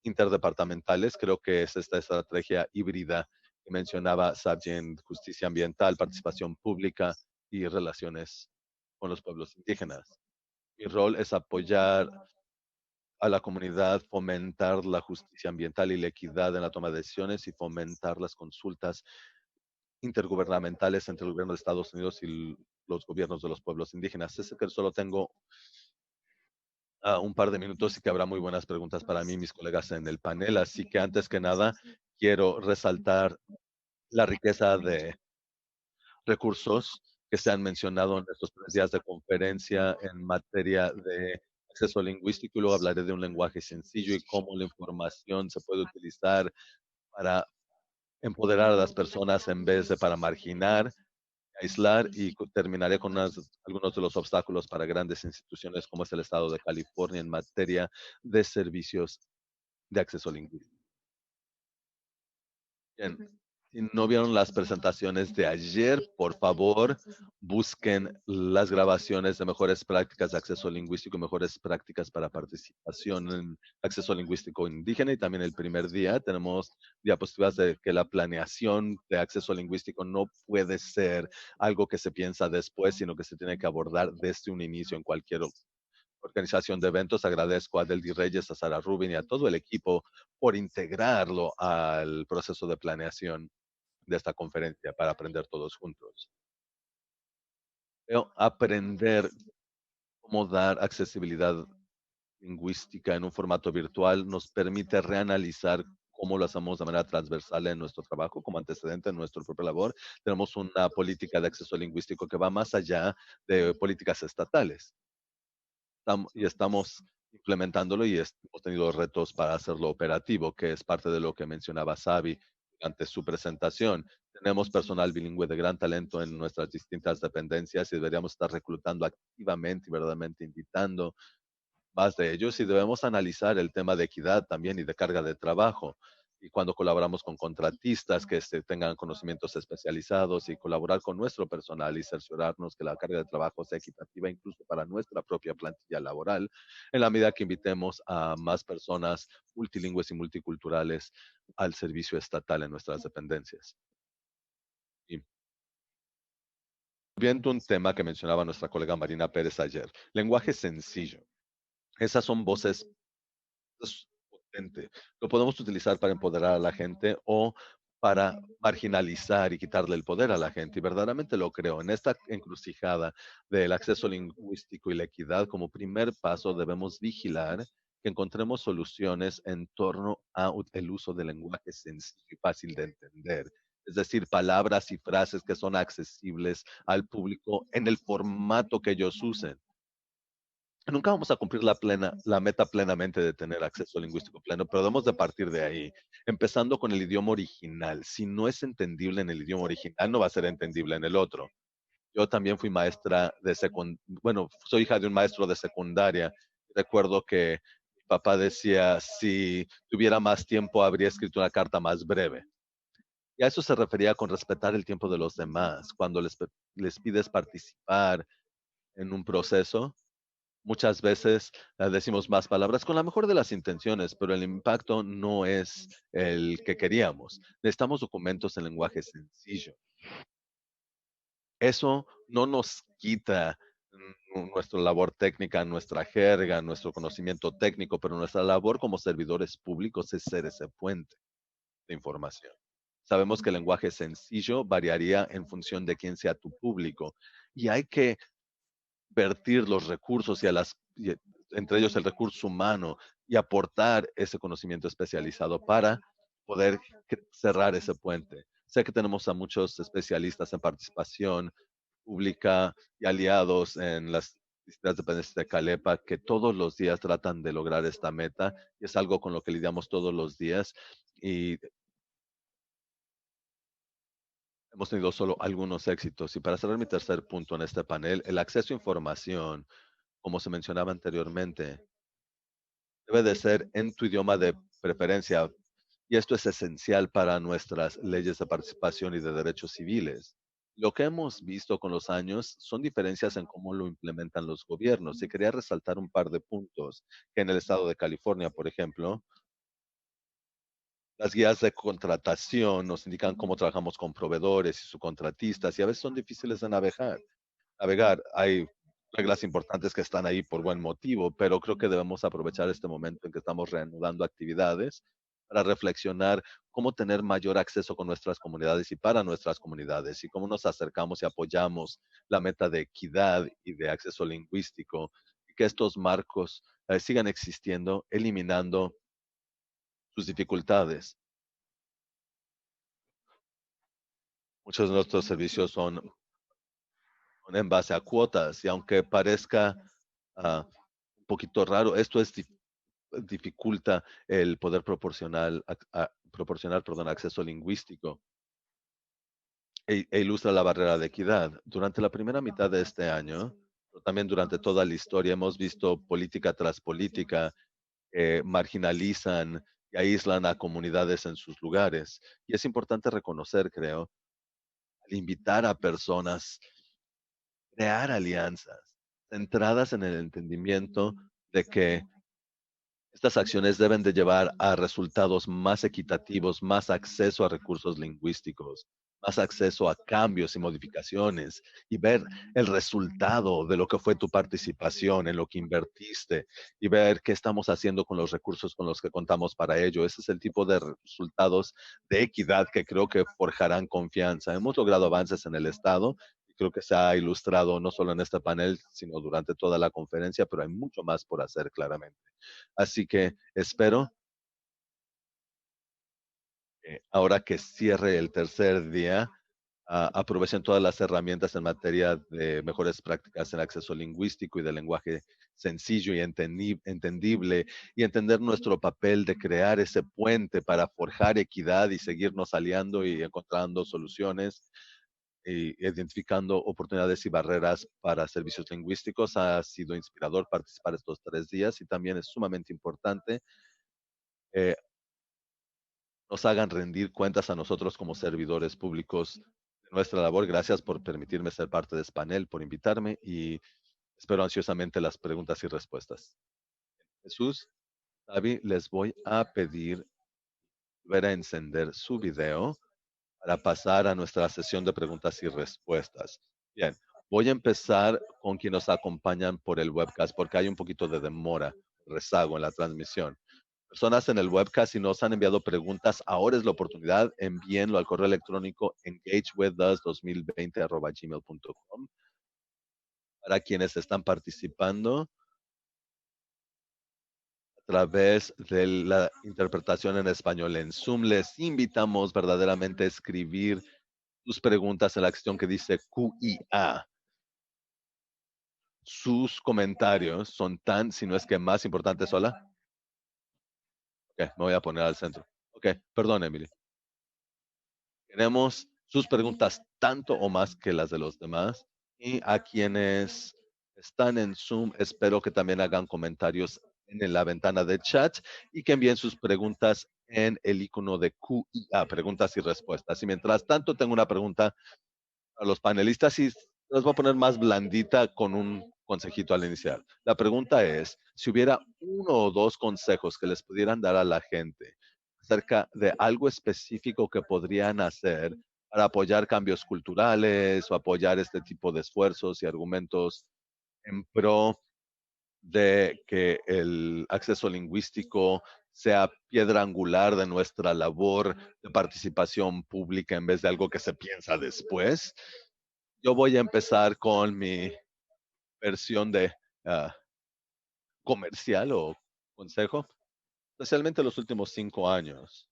interdepartamentales. Creo que es esta estrategia híbrida que mencionaba Sargent, justicia ambiental, participación pública y relaciones con los pueblos indígenas. Mi rol es apoyar a la comunidad, fomentar la justicia ambiental y la equidad en la toma de decisiones y fomentar las consultas intergubernamentales entre el gobierno de Estados Unidos y los gobiernos de los pueblos indígenas. Es que solo tengo un par de minutos y que habrá muy buenas preguntas para mí y mis colegas en el panel. Así que antes que nada, quiero resaltar la riqueza de recursos que se han mencionado en estos 3 días de conferencia en materia de acceso lingüístico y luego hablaré de un lenguaje sencillo y cómo la información se puede utilizar para empoderar a las personas en vez de para marginar, aislar y terminaré con algunos de los obstáculos para grandes instituciones como es el Estado de California en materia de servicios de acceso lingüístico. Bien, si no vieron las presentaciones de ayer, por favor, busquen las grabaciones de mejores prácticas de acceso lingüístico y mejores prácticas para participación en acceso lingüístico indígena. Y también el primer día tenemos diapositivas de que la planeación de acceso lingüístico no puede ser algo que se piensa después, sino que se tiene que abordar desde un inicio en cualquier organización de eventos. Agradezco a Deldi Reyes, a Sara Rubin y a todo el equipo por integrarlo al proceso de planeación de esta conferencia para aprender todos juntos. Pero aprender cómo dar accesibilidad lingüística en un formato virtual nos permite reanalizar cómo lo hacemos de manera transversal en nuestro trabajo como antecedente en nuestra propia labor. Tenemos una política de acceso lingüístico que va más allá de políticas estatales. Y estamos implementándolo y hemos tenido retos para hacerlo operativo, que es parte de lo que mencionaba Xavi durante su presentación. Tenemos personal bilingüe de gran talento en nuestras distintas dependencias y deberíamos estar reclutando activamente y verdaderamente invitando más de ellos y debemos analizar el tema de equidad también y de carga de trabajo. Y cuando colaboramos con contratistas que tengan conocimientos especializados y colaborar con nuestro personal y cerciorarnos que la carga de trabajo sea equitativa incluso para nuestra propia plantilla laboral, en la medida que invitemos a más personas multilingües y multiculturales al servicio estatal en nuestras dependencias. Y viendo un tema que mencionaba nuestra colega Marina Pérez ayer, lenguaje sencillo. Esas son voces es potente. Lo podemos utilizar para empoderar a la gente o para marginalizar y quitarle el poder a la gente. Y verdaderamente lo creo. En esta encrucijada del acceso lingüístico y la equidad, como primer paso debemos vigilar que encontremos soluciones en torno a el uso del lenguaje sencillo y fácil de entender. Es decir, palabras y frases que son accesibles al público en el formato que ellos usen. Nunca vamos a cumplir la meta plenamente de tener acceso lingüístico pleno, pero debemos de partir de ahí, empezando con el idioma original. Si no es entendible en el idioma original, no va a ser entendible en el otro. Yo también fui maestra de secundaria, bueno, soy hija de un maestro de secundaria. Recuerdo que mi papá decía, si tuviera más tiempo, habría escrito una carta más breve. Y a eso se refería con respetar el tiempo de los demás. Cuando les pides participar en un proceso, Muchas veces decimos más palabras con la mejor de las intenciones, pero el impacto no es el que queríamos. Necesitamos documentos en lenguaje sencillo. Eso no nos quita nuestra labor técnica, nuestra jerga, nuestro conocimiento técnico, pero nuestra labor como servidores públicos es ser ese puente de información. Sabemos que el lenguaje sencillo variaría en función de quién sea tu público y hay que vertir los recursos entre ellos el recurso humano y aportar ese conocimiento especializado para poder cerrar ese puente. Sé que tenemos a muchos especialistas en participación pública y aliados en las distintas dependencias de Calepa que todos los días tratan de lograr esta meta y es algo con lo que lidiamos todos los días y hemos tenido solo algunos éxitos. Y para cerrar mi tercer punto en este panel, el acceso a información, como se mencionaba anteriormente, debe de ser en tu idioma de preferencia. Y esto es esencial para nuestras leyes de participación y de derechos civiles. Lo que hemos visto con los años son diferencias en cómo lo implementan los gobiernos. Y quería resaltar un par de puntos que en el estado de California, por ejemplo, las guías de contratación nos indican cómo trabajamos con proveedores y subcontratistas y a veces son difíciles de navegar. Hay reglas importantes que están ahí por buen motivo, pero creo que debemos aprovechar este momento en que estamos reanudando actividades para reflexionar cómo tener mayor acceso con nuestras comunidades y para nuestras comunidades y cómo nos acercamos y apoyamos la meta de equidad y de acceso lingüístico y que estos marcos sigan existiendo, eliminando sus dificultades. Muchos de nuestros servicios son en base a cuotas y aunque parezca un poquito raro, esto dificulta el poder proporcionar, perdón, acceso lingüístico e ilustra la barrera de equidad. Durante la primera mitad de este año, pero también durante toda la historia, hemos visto política tras política que marginalizan y aíslan a comunidades en sus lugares. Y es importante reconocer, creo, al invitar a personas, crear alianzas centradas en el entendimiento de que estas acciones deben de llevar a resultados más equitativos, más acceso a recursos lingüísticos, más acceso a cambios y modificaciones y ver el resultado de lo que fue tu participación, en lo que invertiste y ver qué estamos haciendo con los recursos con los que contamos para ello. Ese es el tipo de resultados de equidad que creo que forjarán confianza. Hemos logrado avances en el Estado y creo que se ha ilustrado no solo en este panel, sino durante toda la conferencia, pero hay mucho más por hacer claramente. Así que espero que ahora que cierre el tercer día, aprovechen todas las herramientas en materia de mejores prácticas en acceso lingüístico y de lenguaje sencillo y entendible y entender nuestro papel de crear ese puente para forjar equidad y seguirnos aliando y encontrando soluciones y identificando oportunidades y barreras para servicios lingüísticos. Ha sido inspirador participar estos 3 días y también es sumamente importante eh, nos hagan rendir cuentas a nosotros como servidores públicos de nuestra labor. Gracias por permitirme ser parte de este panel, por invitarme y espero ansiosamente las preguntas y respuestas. Jesús, David, les voy a pedir volver a encender su video para pasar a nuestra sesión de preguntas y respuestas. Bien, voy a empezar con quienes nos acompañan por el webcast porque hay un poquito de demora, rezago en la transmisión. Personas en el webcast, si nos han enviado preguntas, ahora es la oportunidad, envíenlo al correo electrónico engagewithus2020@gmail.com. Para quienes están participando a través de la interpretación en español en Zoom, les invitamos verdaderamente a escribir sus preguntas en la sección que dice QIA. Sus comentarios son tan, si no es que más importantes. Hola. Ok, me voy a poner al centro. Ok, perdón, Emily. Queremos sus preguntas tanto o más que las de los demás. Y a quienes están en Zoom, espero que también hagan comentarios en la ventana de chat y que envíen sus preguntas en el icono de QIA, preguntas y respuestas. Y mientras tanto, tengo una pregunta a los panelistas y las voy a poner más blandita con consejito al iniciar. La pregunta es, si hubiera uno o dos consejos que les pudieran dar a la gente acerca de algo específico que podrían hacer para apoyar cambios culturales o apoyar este tipo de esfuerzos y argumentos en pro de que el acceso lingüístico sea piedra angular de nuestra labor de participación pública en vez de algo que se piensa después. Yo voy a empezar con mi versión de ah, comercial o consejo, especialmente los últimos 5 años.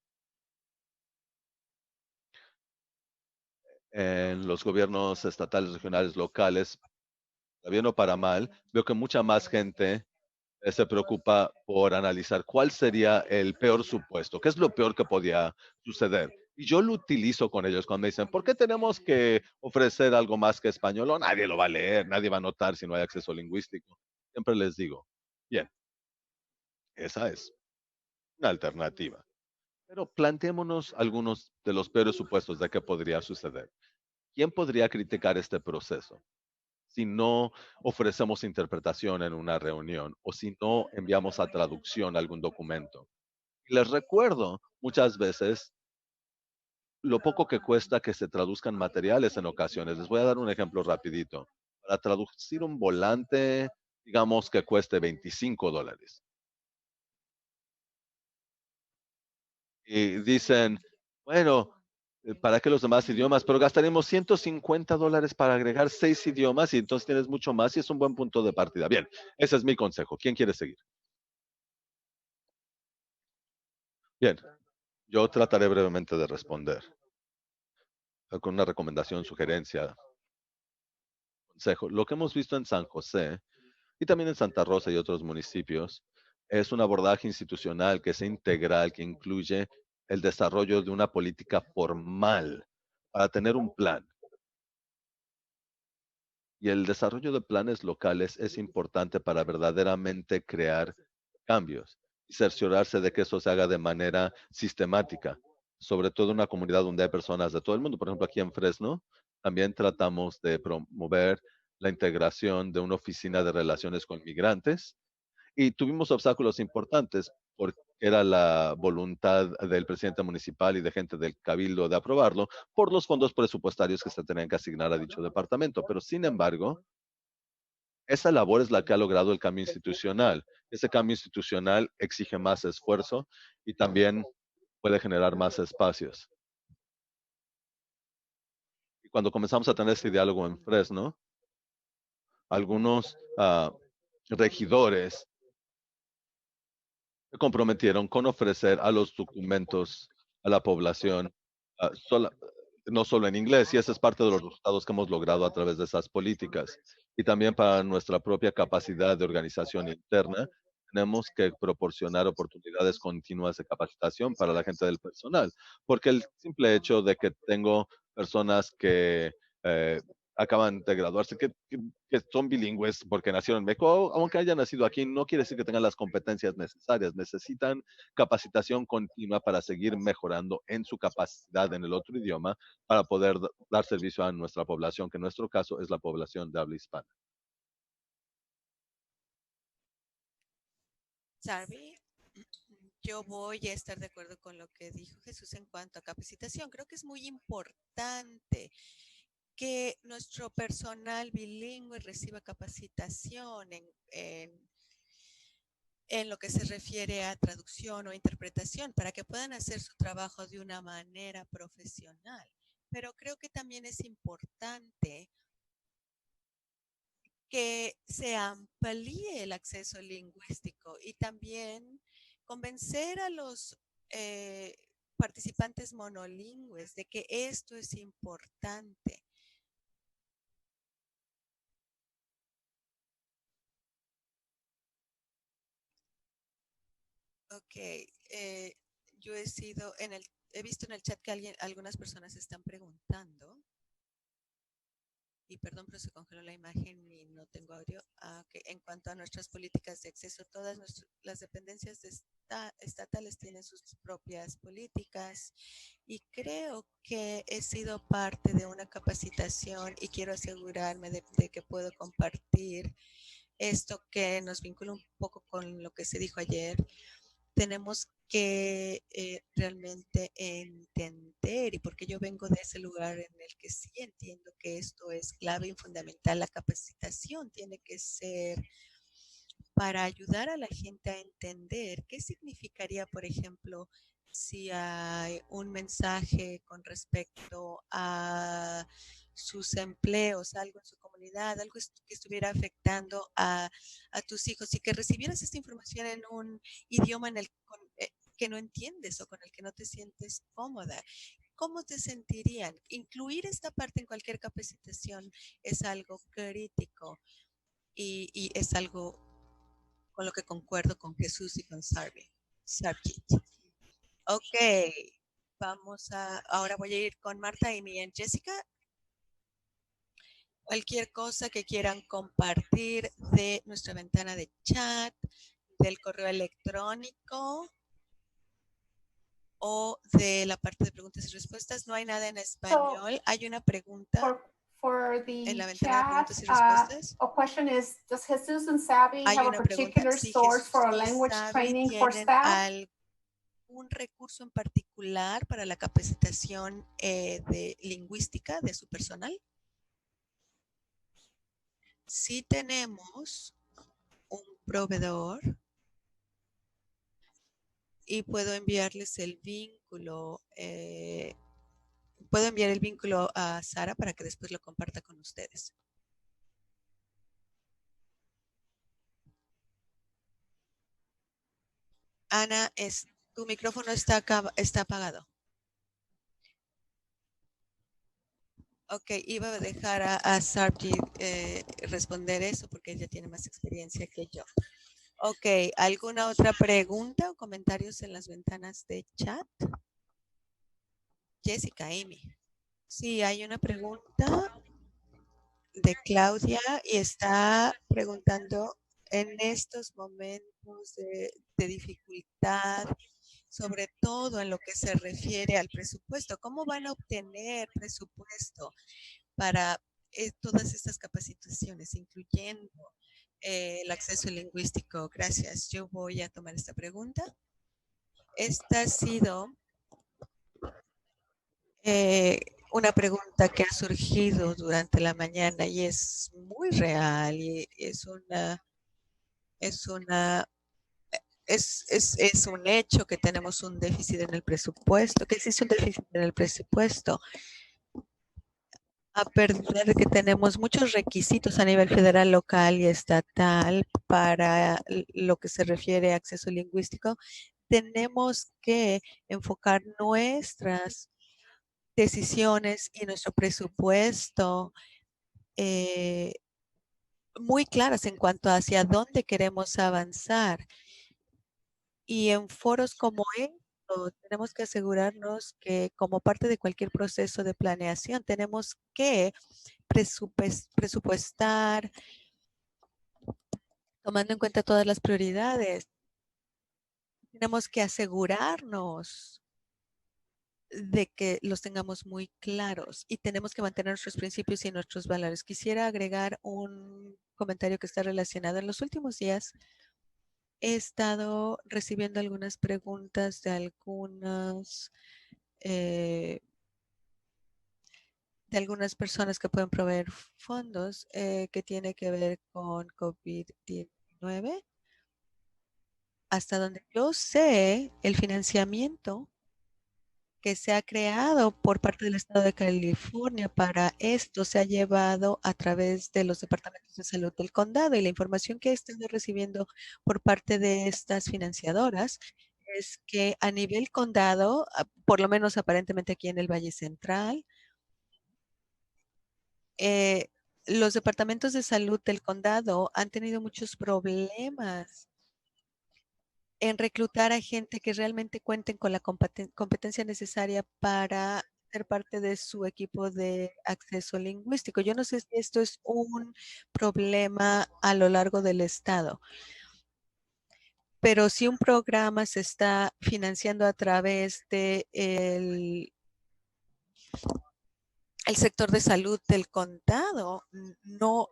En los gobiernos estatales, regionales, locales, para bien o para mal, veo que mucha más gente se preocupa por analizar cuál sería el peor supuesto, qué es lo peor que podía suceder. Y yo lo utilizo con ellos cuando me dicen, ¿por qué tenemos que ofrecer algo más que español? O nadie lo va a leer, nadie va a notar si no hay acceso lingüístico. Siempre les digo, bien, esa es una alternativa. Pero planteémonos algunos de los peores supuestos de qué podría suceder. ¿Quién podría criticar este proceso si no ofrecemos interpretación en una reunión o si no enviamos a traducción algún documento? Y les recuerdo muchas veces lo poco que cuesta que se traduzcan materiales en ocasiones. Les voy a dar un ejemplo rapidito. Para traducir un volante, digamos que cueste $25. Y dicen, bueno, ¿para qué los demás idiomas? Pero gastaremos $150 para agregar 6 idiomas y entonces tienes mucho más y es un buen punto de partida. Bien, ese es mi consejo. ¿Quién quiere seguir? Bien, yo trataré brevemente de responder con una recomendación, sugerencia, consejo. Lo que hemos visto en San José y también en Santa Rosa y otros municipios es un abordaje institucional que es integral, que incluye el desarrollo de una política formal para tener un plan. Y el desarrollo de planes locales es importante para verdaderamente crear cambios y cerciorarse de que eso se haga de manera sistemática, sobre todo en una comunidad donde hay personas de todo el mundo. Por ejemplo, aquí en Fresno, también tratamos de promover la integración de una oficina de relaciones con migrantes y tuvimos obstáculos importantes porque era la voluntad del presidente municipal y de gente del cabildo de aprobarlo por los fondos presupuestarios que se tenían que asignar a dicho departamento. Pero sin embargo, esa labor es la que ha logrado el cambio institucional. Ese cambio institucional exige más esfuerzo y también puede generar más espacios. Y cuando comenzamos a tener este diálogo en Fresno, algunos regidores se comprometieron con ofrecer a los documentos a la población, ah, sola- no solo en inglés, y ese es parte de los resultados que hemos logrado a través de esas políticas. Y también para nuestra propia capacidad de organización interna, tenemos que proporcionar oportunidades continuas de capacitación para la gente del personal, porque el simple hecho de que tengo personas que eh, acaban de graduarse, que son bilingües porque nacieron en México, aunque hayan nacido aquí, no quiere decir que tengan las competencias necesarias. Necesitan capacitación continua para seguir mejorando en su capacidad en el otro idioma para poder dar servicio a nuestra población, que en nuestro caso es la población de habla hispana. Sarvi, yo voy a estar de acuerdo con lo que dijo Jesús en cuanto a capacitación. Creo que es muy importante que nuestro personal bilingüe reciba capacitación en lo que se refiere a traducción o interpretación para que puedan hacer su trabajo de una manera profesional. Pero creo que también es importante que se amplíe el acceso lingüístico y también convencer a los eh, participantes monolingües de que esto es importante. Ok, yo he visto en el chat que algunas personas están preguntando. Y perdón, pero se congeló la imagen y no tengo audio. Okay. En cuanto a nuestras políticas de acceso, todas las dependencias estatales tienen sus propias políticas y creo que he sido parte de una capacitación y quiero asegurarme de que puedo compartir esto que nos vincula un poco con lo que se dijo ayer. Tenemos que realmente entender, y porque yo vengo de ese lugar en el que sí entiendo que esto es clave y fundamental, la capacitación tiene que ser para ayudar a la gente a entender qué significaría, por ejemplo, si hay un mensaje con respecto a sus empleos, algo en su comunidad, algo que estuviera afectando a tus hijos y que recibieras esta información en un idioma en el que no entiendes o con el que no te sientes cómoda. ¿Cómo te sentirían? Incluir esta parte en cualquier capacitación es algo crítico y es algo con lo que concuerdo con Jesús y con Sargit. Ok, ahora voy a ir con Marta, Amy y Jessica. Cualquier cosa que quieran compartir de nuestra ventana de chat, del correo electrónico o de la parte de preguntas y respuestas. No hay nada en español. Hay una pregunta for the en la ventana de chat. preguntas y respuestas. A question is, does Jesus and Savvy Hay have a una pregunta, particular si source Jesús for a y language Sabi training for tienen staff? un recurso en particular para la capacitación de lingüística de su personal. Sí tenemos un proveedor y puedo enviarles el vínculo. Puedo enviar el vínculo a Sara para que después lo comparta con ustedes. Ana, tu micrófono está apagado. Ok, iba a dejar a Sargi responder eso porque ella tiene más experiencia que yo. Ok, ¿alguna otra pregunta o comentarios en las ventanas de chat? Jessica, Amy. Sí, hay una pregunta de Claudia y está preguntando en estos momentos de dificultad, sobre todo en lo que se refiere al presupuesto. ¿Cómo van a obtener presupuesto para todas estas capacitaciones, incluyendo el acceso lingüístico? Gracias. Yo voy a tomar esta pregunta. Esta ha sido una pregunta que ha surgido durante la mañana y es muy real y es un hecho que tenemos un déficit en el presupuesto, que existe un déficit en el presupuesto. A pesar de que tenemos muchos requisitos a nivel federal, local y estatal para lo que se refiere a acceso lingüístico, tenemos que enfocar nuestras decisiones y nuestro presupuesto muy claras en cuanto a hacia dónde queremos avanzar. Y en foros como estos, tenemos que asegurarnos que como parte de cualquier proceso de planeación, tenemos que presupuestar tomando en cuenta todas las prioridades. Tenemos que asegurarnos de que los tengamos muy claros y tenemos que mantener nuestros principios y nuestros valores. Quisiera agregar un comentario que está relacionado. En los últimos días he estado recibiendo algunas preguntas de algunas personas que pueden proveer fondos que tiene que ver con COVID-19. Hasta donde yo sé, el financiamiento que se ha creado por parte del Estado de California para esto se ha llevado a través de los departamentos de salud del condado, y la información que he estado recibiendo por parte de estas financiadoras es que a nivel condado, por lo menos aparentemente aquí en el Valle Central, los departamentos de salud del condado han tenido muchos problemas en reclutar a gente que realmente cuenten con la competencia necesaria para ser parte de su equipo de acceso lingüístico. Yo no sé si esto es un problema a lo largo del estado, pero si un programa se está financiando a través de el sector de salud del condado, no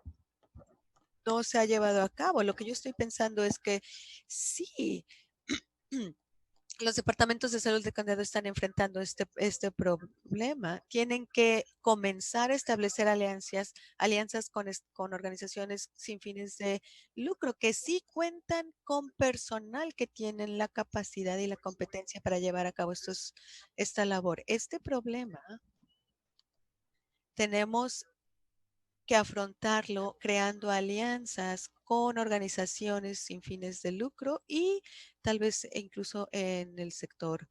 se ha llevado a cabo. Lo que yo estoy pensando es que sí, los departamentos de salud del condado están enfrentando este problema. Tienen que comenzar a establecer alianzas con organizaciones sin fines de lucro que sí cuentan con personal que tienen la capacidad y la competencia para llevar a cabo esta labor. Este problema tenemos que afrontarlo creando alianzas con organizaciones sin fines de lucro y tal vez incluso en el sector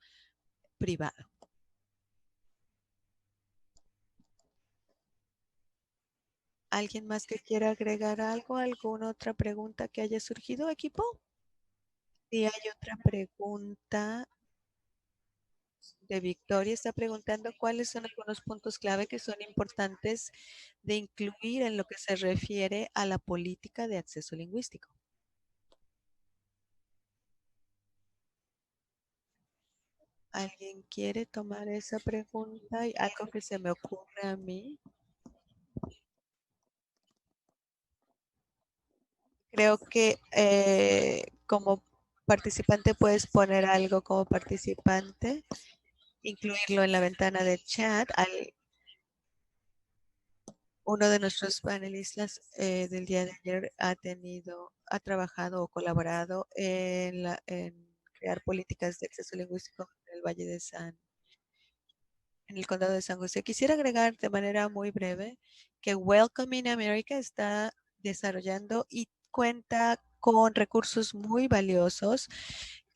privado. ¿Alguien más que quiera agregar algo? ¿Alguna otra pregunta que haya surgido, equipo? Sí, hay otra pregunta de Victoria. Está preguntando cuáles son algunos puntos clave que son importantes de incluir en lo que se refiere a la política de acceso lingüístico. ¿Alguien quiere tomar esa pregunta? ¿Hay algo que se me ocurre a mí? Creo que como participante puedes poner algo como participante, incluirlo en la ventana de chat. Uno de nuestros panelistas del día de ayer ha trabajado o colaborado en crear políticas de acceso lingüístico en el Valle de en el condado de San José. Quisiera agregar de manera muy breve que Welcoming America está desarrollando y cuenta con recursos muy valiosos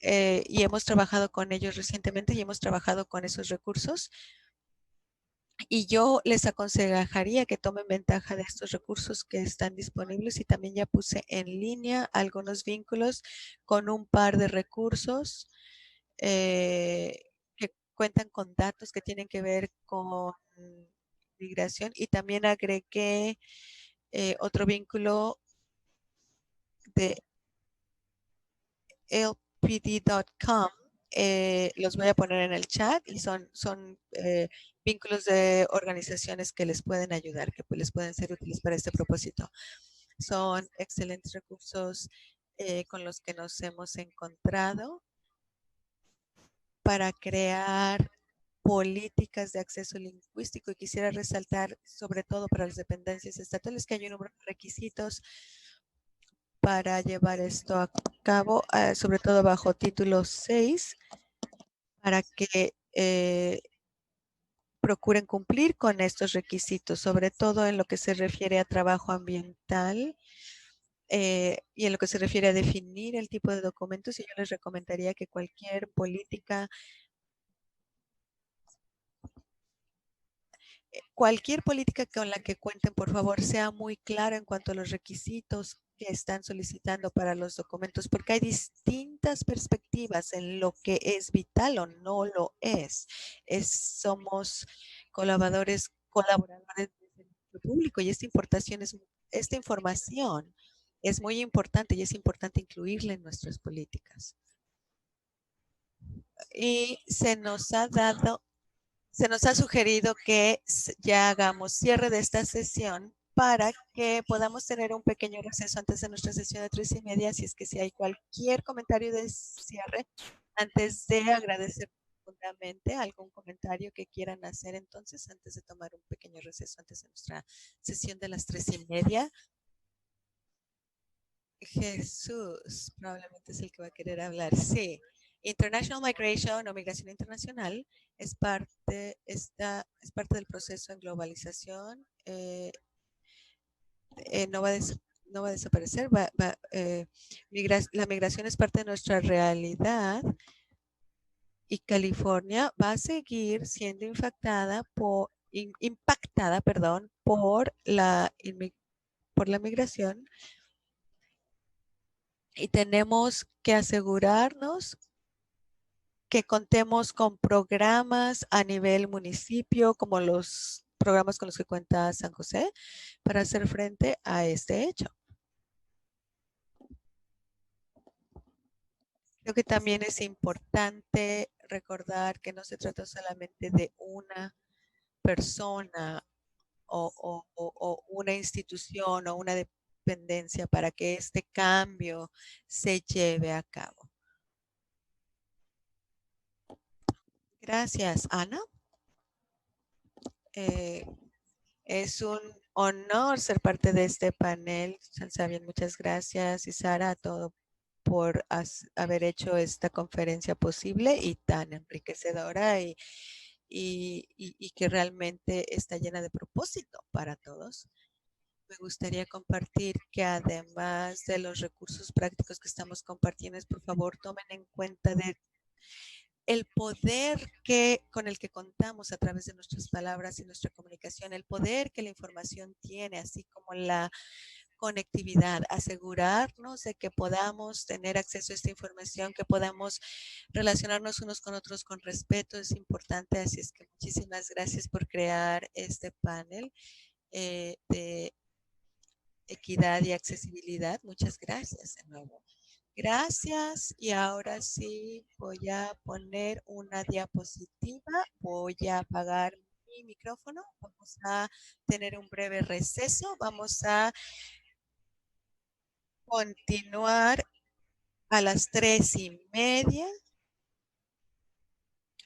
y hemos trabajado con ellos recientemente y hemos trabajado con esos recursos. Y yo les aconsejaría que tomen ventaja de estos recursos que están disponibles y también ya puse en línea algunos vínculos con un par de recursos que cuentan con datos que tienen que ver con migración y también agregué otro vínculo de lpd.com. Los voy a poner en el chat y son vínculos de organizaciones que les pueden ayudar, que les pueden ser útiles para este propósito. Son excelentes recursos con los que nos hemos encontrado para crear políticas de acceso lingüístico y quisiera resaltar sobre todo para las dependencias estatales que hay un número de requisitos para llevar esto a cabo, sobre todo bajo título 6, para que procuren cumplir con estos requisitos, sobre todo en lo que se refiere a trabajo ambiental y en lo que se refiere a definir el tipo de documentos. Y yo les recomendaría que cualquier política con la que cuenten, por favor, sea muy clara en cuanto a los requisitos que están solicitando para los documentos, porque hay distintas perspectivas en lo que es vital o no lo es. Somos colaboradores del servicio público y esta información es muy importante y es importante incluirla en nuestras políticas. Y se nos ha sugerido que ya hagamos cierre de esta sesión para que podamos tener un pequeño receso antes de nuestra sesión de 3:30. Si es que si hay cualquier comentario de cierre, antes de agradecer profundamente algún comentario que quieran hacer entonces, antes de tomar un pequeño receso antes de nuestra sesión de las 3:30. Jesús probablemente es el que va a querer hablar. Sí. International Migration o migración internacional es parte del proceso en globalización. No va a desaparecer. La migración es parte de nuestra realidad y California va a seguir siendo impactada por la migración. Y tenemos que asegurarnos que contemos con programas a nivel municipio, como los programas con los que cuenta San José, para hacer frente a este hecho. Creo que también es importante recordar que no se trata solamente de una persona o una institución o una dependencia para que este cambio se lleve a cabo. Gracias, Ana. Es un honor ser parte de este panel. Sabian, muchas gracias. Y Sara, a todo por haber hecho esta conferencia posible y tan enriquecedora y que realmente está llena de propósito para todos. Me gustaría compartir que además de los recursos prácticos que estamos compartiendo, por favor tomen en cuenta el poder con el que contamos a través de nuestras palabras y nuestra comunicación, el poder que la información tiene, así como la conectividad, asegurarnos de que podamos tener acceso a esta información, que podamos relacionarnos unos con otros con respeto, es importante. Así es que muchísimas gracias por crear este panel de equidad y accesibilidad. Muchas gracias de nuevo. Gracias. Y ahora sí voy a poner una diapositiva. Voy a apagar mi micrófono. Vamos a tener un breve receso. Vamos a continuar a las 3:30.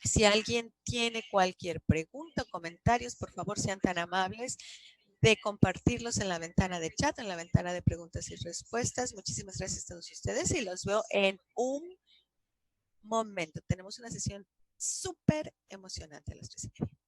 Si alguien tiene cualquier pregunta o comentarios, por favor sean tan amables de compartirlos en la ventana de chat, en la ventana de preguntas y respuestas. Muchísimas gracias a todos ustedes y los veo en un momento. Tenemos una sesión súper emocionante a las 3:30.